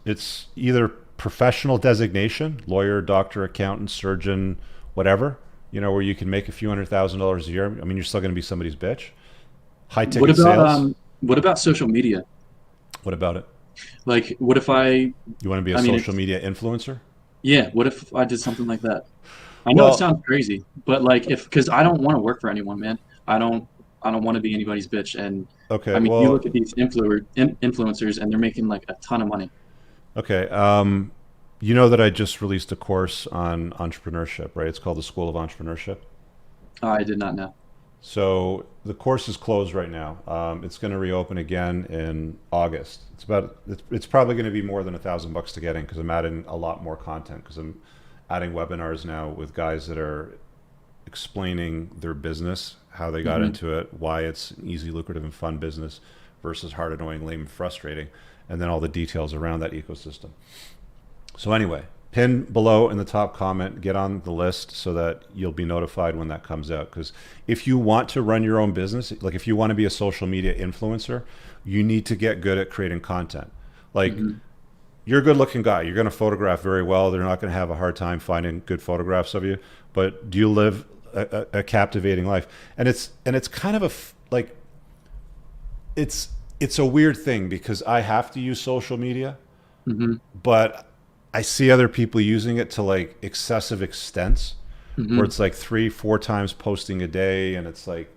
either professional designation, lawyer, doctor, accountant, surgeon, whatever, where you can make a few $100,000 a year. I mean, you're still going to be somebody's bitch. High ticket sales. What about social media? What about it? Like, what if You want to be a I mean, social media influencer? yeah, what if I did something like that? I know Well- it sounds crazy, but like because I don't want to work for anyone, man. I don't want to be anybody's bitch. And Okay, I mean, well, you look at these influencers, and they're making like a ton of money. okay. You know that I just released a course on entrepreneurship, right? It's called the School of Entrepreneurship. I did not know. So the course is closed right now. It's going to reopen again in August. It's probably going to be more than $1,000 to get in, because I'm adding a lot more content, because I'm adding webinars now with guys that are explaining their business, how they got into it, why it's an easy, lucrative, and fun business versus hard, annoying, lame, and frustrating, and then all the details around that ecosystem. So anyway, pin below in the top comment, get on the list so that you'll be notified when that comes out. Because if you want to run your own business, like if you want to be a social media influencer, you need to get good at creating content. Like, you're a good looking guy. You're going to photograph very well. They're not going to have a hard time finding good photographs of you. But do you live a captivating life? And it's kind of it's a weird thing, because I have to use social media, but I see other people using it to like excessive extents, where it's like 3-4 times posting a day, and it's like,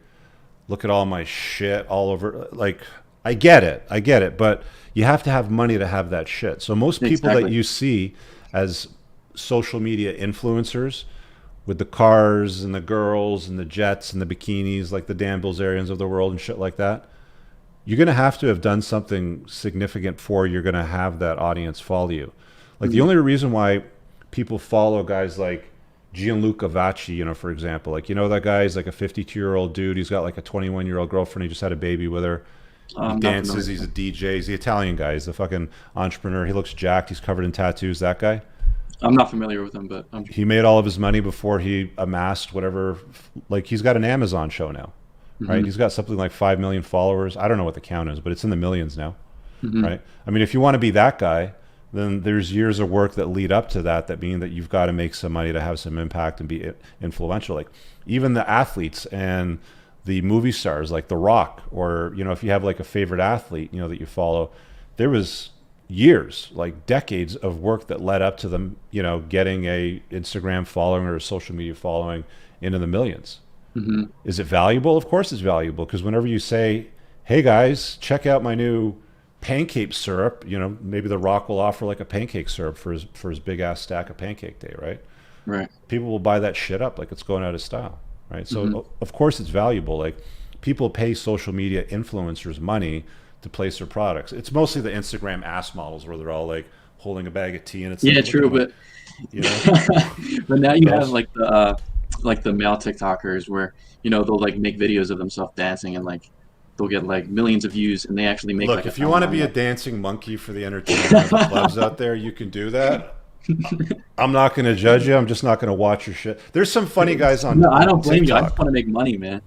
look at all my shit all over. Like, I get it, but you have to have money to have that shit. So most people that Exactly. you see as social media influencers with the cars and the girls and the jets and the bikinis, like the Dan Bilzerians of the world and shit like that, you're going to have done something significant before you're going to have that audience follow you. Like the only reason why people follow guys like Gianluca Vacci, you know, for example, like, you know, that guy's like a 52-year-old dude. He's got like a 21-year-old girlfriend. He just had a baby with her. He Not dances. familiar. He's a DJ. He's the Italian guy. He's the fucking entrepreneur. He looks jacked. He's covered in tattoos. That guy. I'm not familiar with him, but He made all of his money before he amassed whatever. Like, he's got an Amazon show now, right? He's got something like 5 million followers. I don't know what the count is, but it's in the millions now, right? I mean, if you want to be that guy, then there's years of work that lead up to that mean that you've got to make some money to have some impact and be influential. Like even the athletes and the movie stars like The Rock, or, you know, if you have like a favorite athlete, you know, that you follow, there was years, like decades of work that led up to them, you know, getting a Instagram following or a social media following into the millions. Is it valuable? Of course it's valuable, because whenever you say, hey guys, check out my new pancake syrup, you know, maybe The Rock will offer like a pancake syrup for his big ass stack of Pancake Day, right? right. People will buy that shit up like it's going out of style, right? So of course it's valuable. Like people pay social media influencers money to place their products. It's mostly the Instagram ass models where they're all like holding a bag of tea and it's Yeah, like, true, look at but my- you know, but now you Those- have like the male TikTokers where, you know, they'll like make videos of themselves dancing and like they'll get like millions of views and they actually make look, like if you want to be a $1,000. dancing monkey for the entertainment of the clubs out there, you can do that. I'm not going to judge you. I'm just not going to watch your shit. There's some funny guys on No, I don't blame you. I TikTok. just want to make money, man.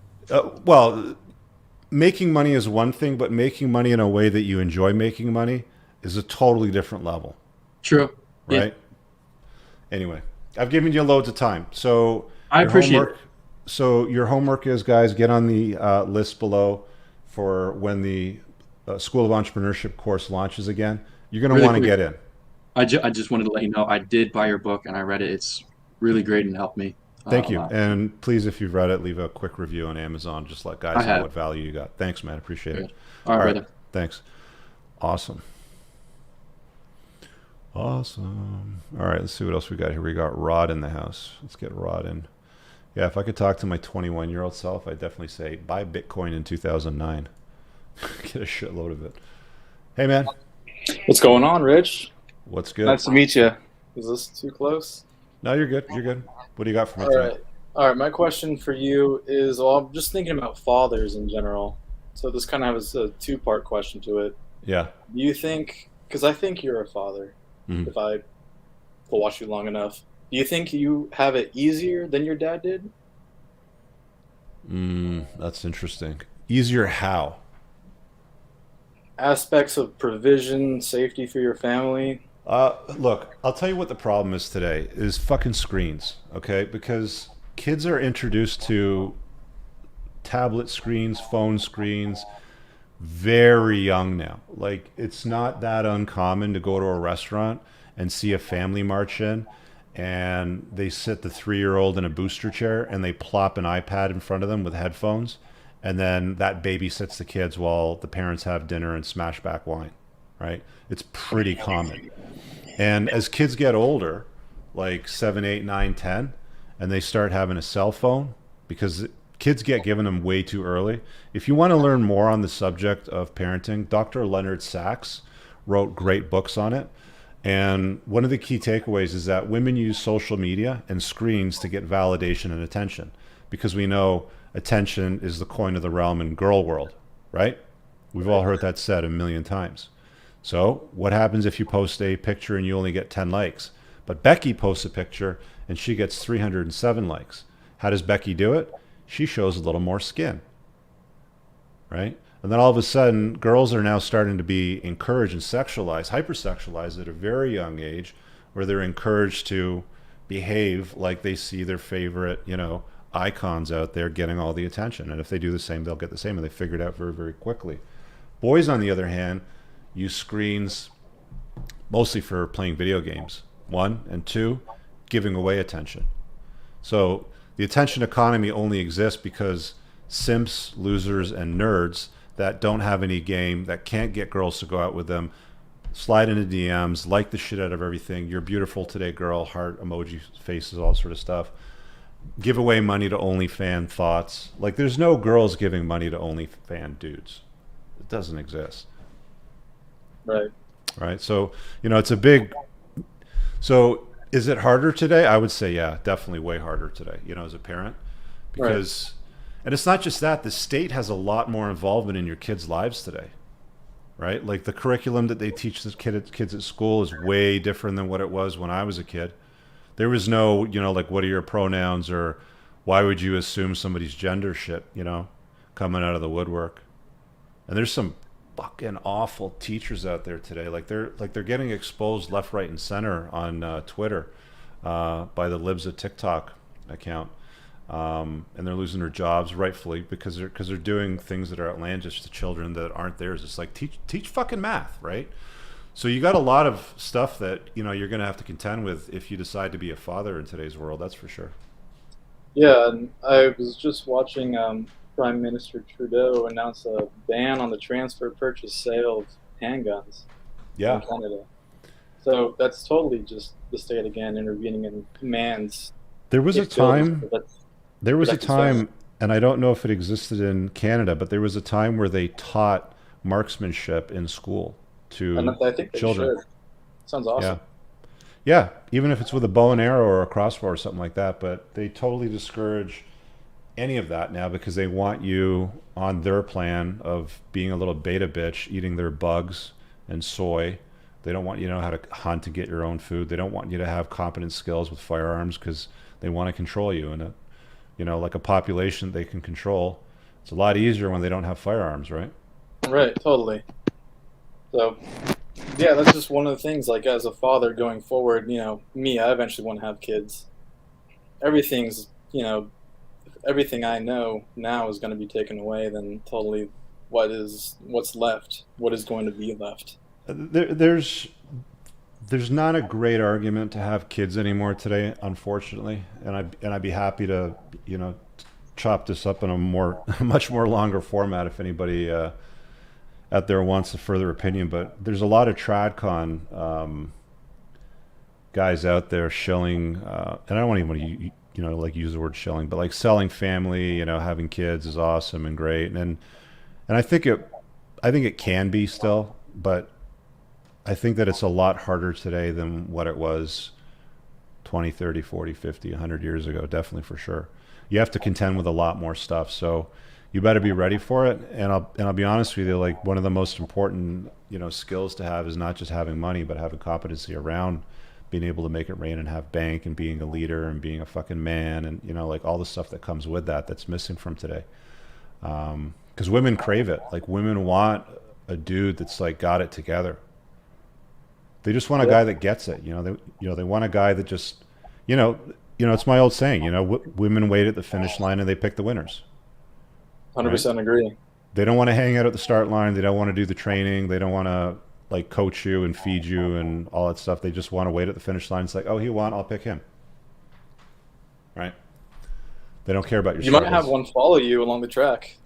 Well, making money is one thing, but making money in a way that you enjoy making money is a totally different level, True. Yeah. right? Anyway, I've given you loads of time, so I your appreciate homework, it. So your homework is, guys, get on the list below for when the School of Entrepreneurship course launches again. You're going to Really want to quick. get in. I just wanted to let you know I did buy your book and I read it. It's really great and helped me. Thank a you. lot. And please, if you've read it, leave a quick review on Amazon. Just let guys I know have. what value you got. Thanks, man. Appreciate it. Good. All right, brother. Thanks. Awesome. Awesome. All right, let's see what else we got here. We got Rod in the house. Let's get Rod in. Yeah, if I could talk to my 21-year-old self, I'd definitely say buy Bitcoin in 2009. Get a shitload of it. Hey, man. What's going on, Rich? What's good? Nice to meet you. Is this too close? No, you're good. You're good. What do you got for me All tonight? right. All right. My question for you is, well, I'm just thinking about fathers in general. So this kind of has a two-part question to it. Yeah. Do you think, because I think you're a father, Mhm. if I will watch you long enough, do you think you have it easier than your dad did? That's interesting. Easier how? Aspects of provision, safety for your family. Look, I'll tell you what the problem is today is fucking screens, okay? Because kids are introduced to tablet screens, phone screens, very young now. Like, it's not that uncommon to go to a restaurant and see a family march in and they sit the 3-year-old in a booster chair and they plop an iPad in front of them with headphones, and then that babysits the kids while the parents have dinner and smash back wine, right? It's pretty common. And as kids get older, like 7, 8, 9, 10, and they start having a cell phone, because kids get given them way too early. If you want to learn more on the subject of parenting, Dr. Leonard Sachs wrote great books on it. And one of the key takeaways is that women use social media and screens to get validation and attention, because we know attention is the coin of the realm in girl world, right? We've all heard that said a million times. So what happens if you post a picture and you only get 10 likes? But Becky posts a picture and she gets 307 likes. How does Becky do it? She shows a little more skin, right? And then all of a sudden, girls are now starting to be encouraged and sexualized, hypersexualized at a very young age, where they're encouraged to behave like they see their favorite, you know, icons out there getting all the attention. And if they do the same, they'll get the same. And they figure it out very, very quickly. Boys, on the other hand, use screens mostly for playing video games, 1, and 2, giving away attention. So the attention economy only exists because simps, losers, and nerds that don't have any game, that can't get girls to go out with them, slide into DMs, like the shit out of everything. You're beautiful today, girl, heart emoji, faces, all sort of stuff. Give away money to OnlyFan thoughts. Like, there's no girls giving money to OnlyFan dudes. It doesn't exist. Right. Right. So, it's a big. So, is it harder today? I would say, yeah, definitely way harder today, as a parent. Because, and it's not just that, the state has a lot more involvement in your kids' lives today. Right? Like, the curriculum that they teach the kids at school is way different than what it was when I was a kid. There was no, like, what are your pronouns, or why would you assume somebody's gender shit, coming out of the woodwork. And there's some fucking awful teachers out there today. Like they're getting exposed left, right, and center on Twitter by the libs of TikTok account. And they're losing their jobs, rightfully, because they're doing things that are outlandish to children that aren't theirs. It's like, teach fucking math, right? So you got a lot of stuff that you're going to have to contend with if you decide to be a father in today's world. That's for sure. Yeah, and I was just watching Prime Minister Trudeau announce a ban on the transfer, purchase, sale of handguns in Canada. So that's totally just the state again intervening in man's. There was a time. There was a time, and I don't know if it existed in Canada, but there was a time where they taught marksmanship in school to I think children. Should. Sounds awesome. Yeah, even if it's with a bow and arrow or a crossbow or something like that. But they totally discourage any of that now because they want you on their plan of being a little beta bitch, eating their bugs and soy. They don't want you to know how to hunt and get your own food. They don't want you to have competent skills with firearms because they want to control you. And, like a population they can control, it's a lot easier when they don't have firearms, right? Right, totally. So, yeah, that's just one of the things, like, as a father going forward, me, I eventually want to have kids. Everything's, everything I know now is going to be taken away, then totally what's left, what is going to be left. There's not a great argument to have kids anymore today, unfortunately, and I'd be happy to chop this up in a much more longer format if anybody out there wants a further opinion. But there's a lot of tradcon guys out there shilling, and I don't want anyone to use the word shilling, but like selling family, having kids is awesome and great, and I think it can be still, but I think that it's a lot harder today than what it was 20, 30, 40, 50, 100 years ago, definitely, for sure. You have to contend with a lot more stuff, so you better be ready for it. And I'll be honest with you, like, one of the most important skills to have is not just having money, but having competency around being able to make it rain and have bank, and being a leader and being a fucking man, and like all the stuff that comes with that's missing from today. Because women crave it. Like, women want a dude that's like got it together. They just want a guy that gets it. They want a guy that just, it's my old saying, women wait at the finish line and they pick the winners. 100% agree. They don't want to hang out at the start line. They don't want to do the training. They don't want to like coach you and feed you and all that stuff. They just want to wait at the finish line. It's like, oh, he won, I'll pick him. Right? They don't care about your struggles. Might have one follow you along the track,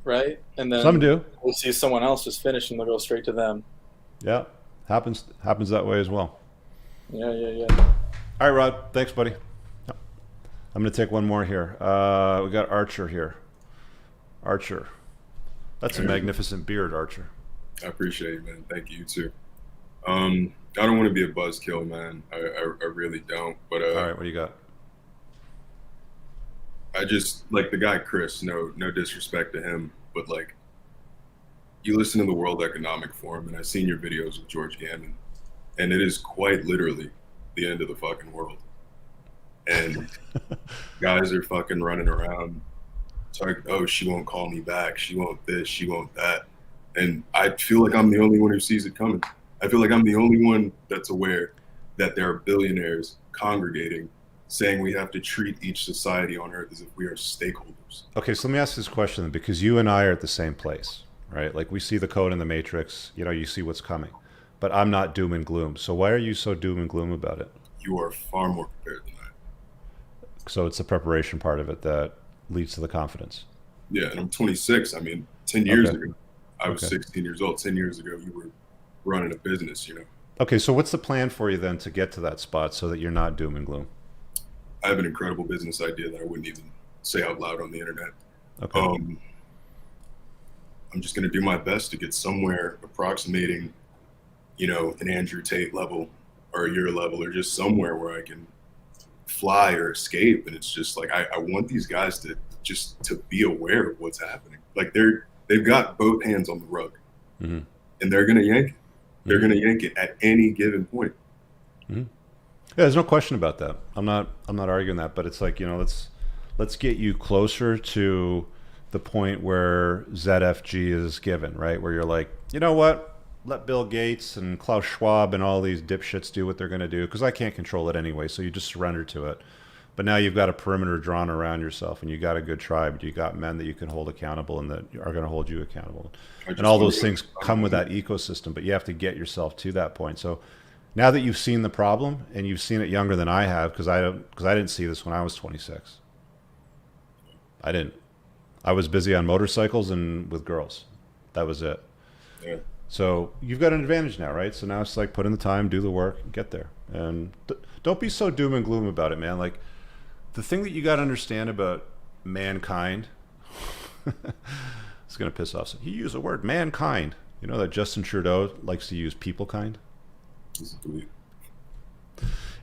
right? And then some do. We'll see someone else just finish and they'll go straight to them. Yeah. Happens that way as well. Yeah. All right, Rod. Thanks, buddy. I'm going to take one more here. We got Archer here. Archer. That's a magnificent beard, Archer. I appreciate it, man. Thank you, too. I don't want to be a buzzkill, man. I really don't. But all right, what do you got? I just, like the guy Chris, no disrespect to him, but like, you listen to the World Economic Forum, and I've seen your videos with George Gammon, and it is quite literally the end of the fucking world. And guys are fucking running around. It's like, oh, she won't call me back. She won't this, she won't that. And I feel like I'm the only one who sees it coming. I feel like I'm the only one that's aware that there are billionaires congregating, saying we have to treat each society on Earth as if we are stakeholders. Okay, so let me ask this question, because you and I are at the same place. Right? Like, we see the code in the matrix, you see what's coming, but I'm not doom and gloom. So why are you so doom and gloom about it? You are far more prepared than that. So it's the preparation part of it that leads to the confidence. Yeah. And I'm 26. I mean, 10 years ago, I was Okay. 16 years old. 10 years ago, you were running a business, you know. Okay, so what's the plan for you then to get to that spot so that you're not doom and gloom? I have an incredible business idea that I wouldn't even say out loud on the internet. Okay. I'm just going to do my best to get somewhere approximating, you know, an Andrew Tate level or your level, or just somewhere where I can fly or escape. And it's just like, I want these guys to just to be aware of what's happening. Like they've got both hands on the rug, Mm-hmm. and they're going to yank it. They're going to yank it at any given point. Mm-hmm. Yeah, there's no question about that. I'm not arguing that, but it's like, you know, let's get you closer to the point where ZFG is given, right? Where you're like, you know what? Let Bill Gates and Klaus Schwab and all these dipshits do what they're going to do, because I can't control it anyway. So you just surrender to it. But now you've got a perimeter drawn around yourself, and you got a good tribe. You got men that you can hold accountable and that are going to hold you accountable. And all those things come with that ecosystem, but you have to get yourself to that point. So now that you've seen the problem, and you've seen it younger than I have, because I didn't see this when I was 26. I didn't. I was busy on motorcycles and with girls. That was it. Yeah. So you've got an advantage now, right? So now it's like put in the time, do the work, and get there. And don't be so doom and gloom about it, man. Like, the thing that you got to understand about mankind, it's going to piss off. He used the word mankind. You know that Justin Trudeau likes to use people kind?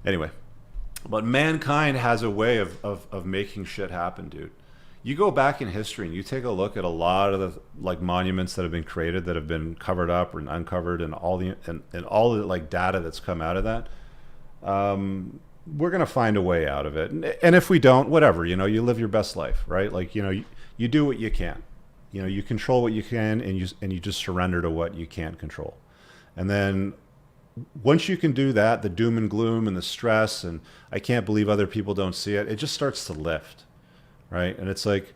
Anyway, but mankind has a way of making shit happen, dude. You go back in history and you take a look at a lot of the like monuments that have been created that have been covered up and uncovered, and all the like data that's come out of that. We're gonna find a way out of it, and if we don't, whatever, you know, you live your best life, right? Like, you know, you do what you can, you know, you control what you can, and you just surrender to what you can't control, and then once you can do that, the doom and gloom and the stress and I can't believe other people don't see it, it just starts to lift, right? And it's like,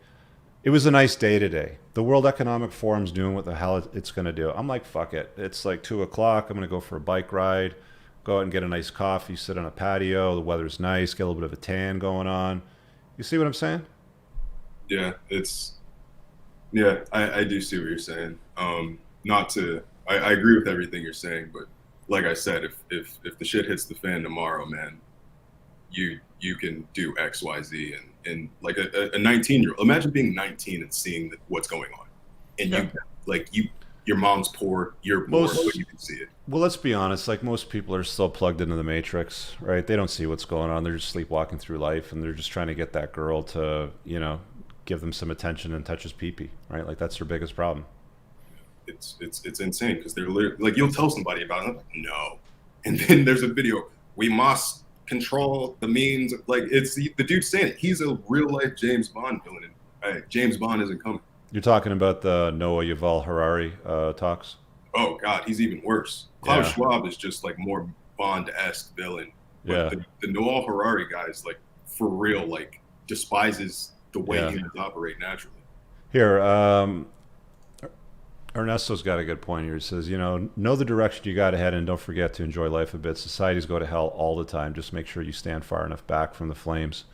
it was a nice day today. The World Economic Forum's doing what the hell it's going to do. I'm like, fuck it. It's like 2 o'clock. I'm going to go for a bike ride, go out and get a nice coffee, sit on a patio. The weather's nice, get a little bit of a tan going on. You see what I'm saying? Yeah, I do see what you're saying. I agree with everything you're saying, but like I said, if the shit hits the fan tomorrow, man, you can do X, Y, Z, and like a 19-year-old. Imagine being 19 and seeing what's going on, and your mom's poor, you're poor, but you can see it. Well, let's be honest. Like, most people are still plugged into the matrix, right? They don't see what's going on. They're just sleepwalking through life, and they're just trying to get that girl to, you know, give them some attention and touch his pee-pee, right? Like, that's their biggest problem. It's insane, because they're literally, like, you'll tell somebody about it, and I'm like, no, and then there's a video, we must control the means. Like, it's the dude saying it. He's a real life James Bond villain, and James Bond isn't coming. You're talking about the Noah Yuval Harari talks? Oh God, he's even worse. Klaus Schwab is just like more Bond-esque villain. But the Noah Harari guy is like, for real, like, despises the way humans operate naturally. Here, Ernesto's got a good point here. He says, you know the direction you got to head, and don't forget to enjoy life a bit. Societies go to hell all the time. Just make sure you stand far enough back from the flames.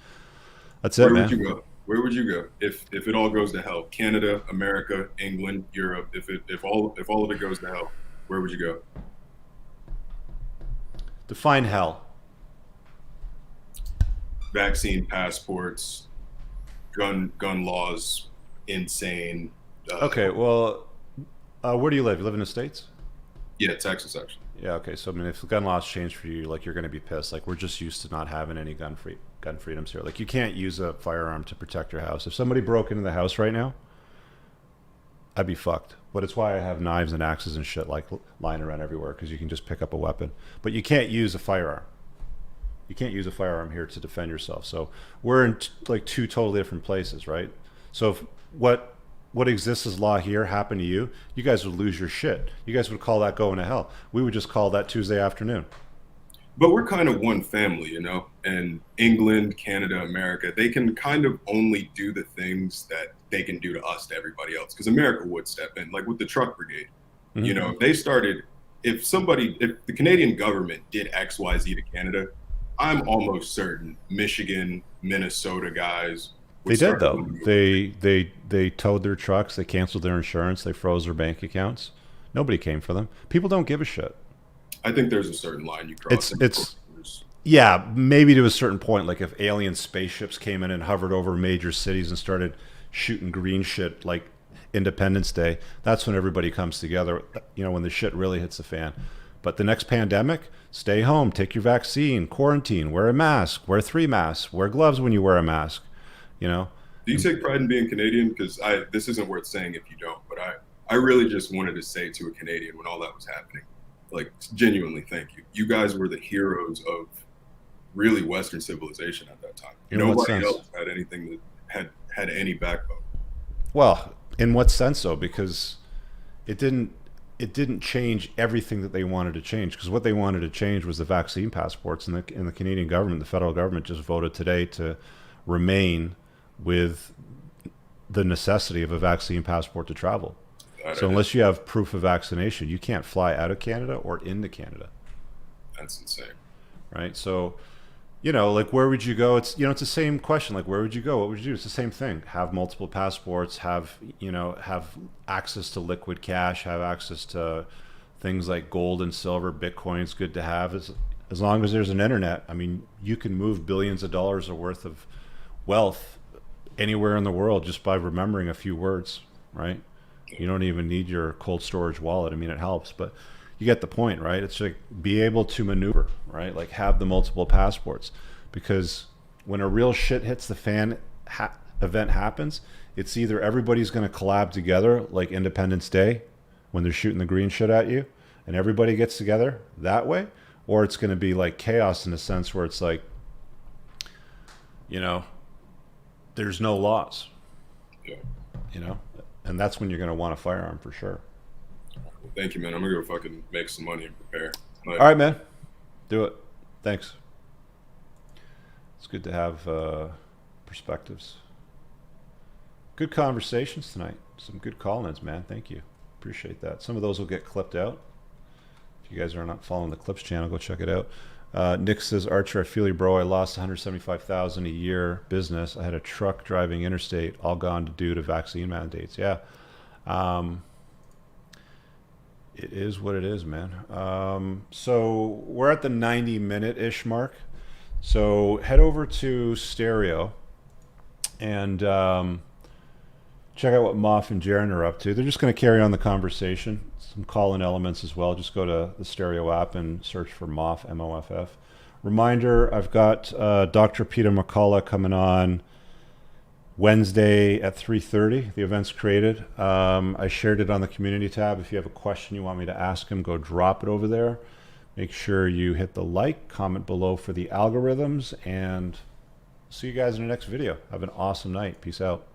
That's it, man. Where would you go? Where would you go if it all goes to hell? Canada, America, England, Europe. If all of it goes to hell, where would you go? Define hell. Vaccine passports, gun laws, insane. Okay, well, where do you live? You live in the States? Yeah, Texas, actually. Yeah, okay. So, I mean, if the gun laws change for you, like, you're going to be pissed. Like, we're just used to not having any gun freedoms here. Like, you can't use a firearm to protect your house. If somebody broke into the house right now, I'd be fucked. But it's why I have knives and axes and shit, like, lying around everywhere, because you can just pick up a weapon. But you can't use a firearm. You can't use a firearm here to defend yourself. So we're in like 2 totally different places, right? So if what exists as law here happened to you, you guys would lose your shit. You guys would call that going to hell. We would just call that Tuesday afternoon. But we're kind of one family, you know? And England, Canada, America, they can kind of only do the things that they can do to us, to everybody else. Because America would step in, like with the truck brigade. Mm-hmm. You know, if the Canadian government did X, Y, Z to Canada, I'm almost certain Michigan, Minnesota guys They did though. They towed their trucks. They canceled their insurance. They froze their bank accounts. Nobody came for them. People don't give a shit. I think there's a certain line you cross. Yeah, maybe to a certain point. Like if alien spaceships came in and hovered over major cities and started shooting green shit like Independence Day, that's when everybody comes together. You know, when the shit really hits the fan. But the next pandemic, stay home, take your vaccine, quarantine, wear a mask, wear 3 masks, wear gloves when you wear a mask. You know. Do you take pride in being Canadian? Because this isn't worth saying if you don't, but I really just wanted to say to a Canadian when all that was happening, like genuinely, thank you. You guys were the heroes of really Western civilization at that time. Nobody else had anything that had any backbone. Well, in what sense though? Because it didn't change everything that they wanted to change. Because what they wanted to change was the vaccine passports, and the Canadian government, the federal government, just voted today to remain with the necessity of a vaccine passport to travel. So unless you have proof of vaccination, you can't fly out of Canada or into Canada. That's insane. Right? So, you know, like where would you go? It's, you know, it's the same question. Like, where would you go? What would you do? It's the same thing. Have multiple passports, have access to liquid cash, have access to things like gold and silver. Bitcoin's good to have as long as there's an internet. I mean, you can move billions of dollars worth of wealth anywhere in the world just by remembering a few words, right? You don't even need your cold storage wallet. I mean, it helps, but you get the point, right? It's like be able to maneuver, right? Like have the multiple passports, because when a real shit hits the fan event happens, it's either everybody's going to collab together like Independence Day when they're shooting the green shit at you and everybody gets together that way, or it's going to be like chaos in a sense where it's like, you know, there's no laws, you know, and that's when you're going to want a firearm for sure. Well, thank you, man. I'm going to go fucking make some money and prepare. All right, man. Do it. Thanks. It's good to have perspectives. Good conversations tonight. Some good call-ins, man. Thank you. Appreciate that. Some of those will get clipped out. If you guys are not following the Clips channel, go check it out. Nick says, Archer, I feel you, bro. I lost $175,000 a year business. I had a truck driving interstate, all gone due to vaccine mandates. Yeah. It is what it is, man. So we're at the 90-minute-ish mark. So head over to Stereo and check out what Moff and Jaren are up to. They're just going to carry on the conversation. Some call-in elements as well. Just go to the Stereo app and search for Moff, M-O-F-F. Reminder, I've got Dr. Peter McCullough coming on Wednesday at 3:30. The event's created. I shared it on the community tab. If you have a question you want me to ask him, go drop it over there. Make sure you hit the like, comment below for the algorithms, and see you guys in the next video. Have an awesome night. Peace out.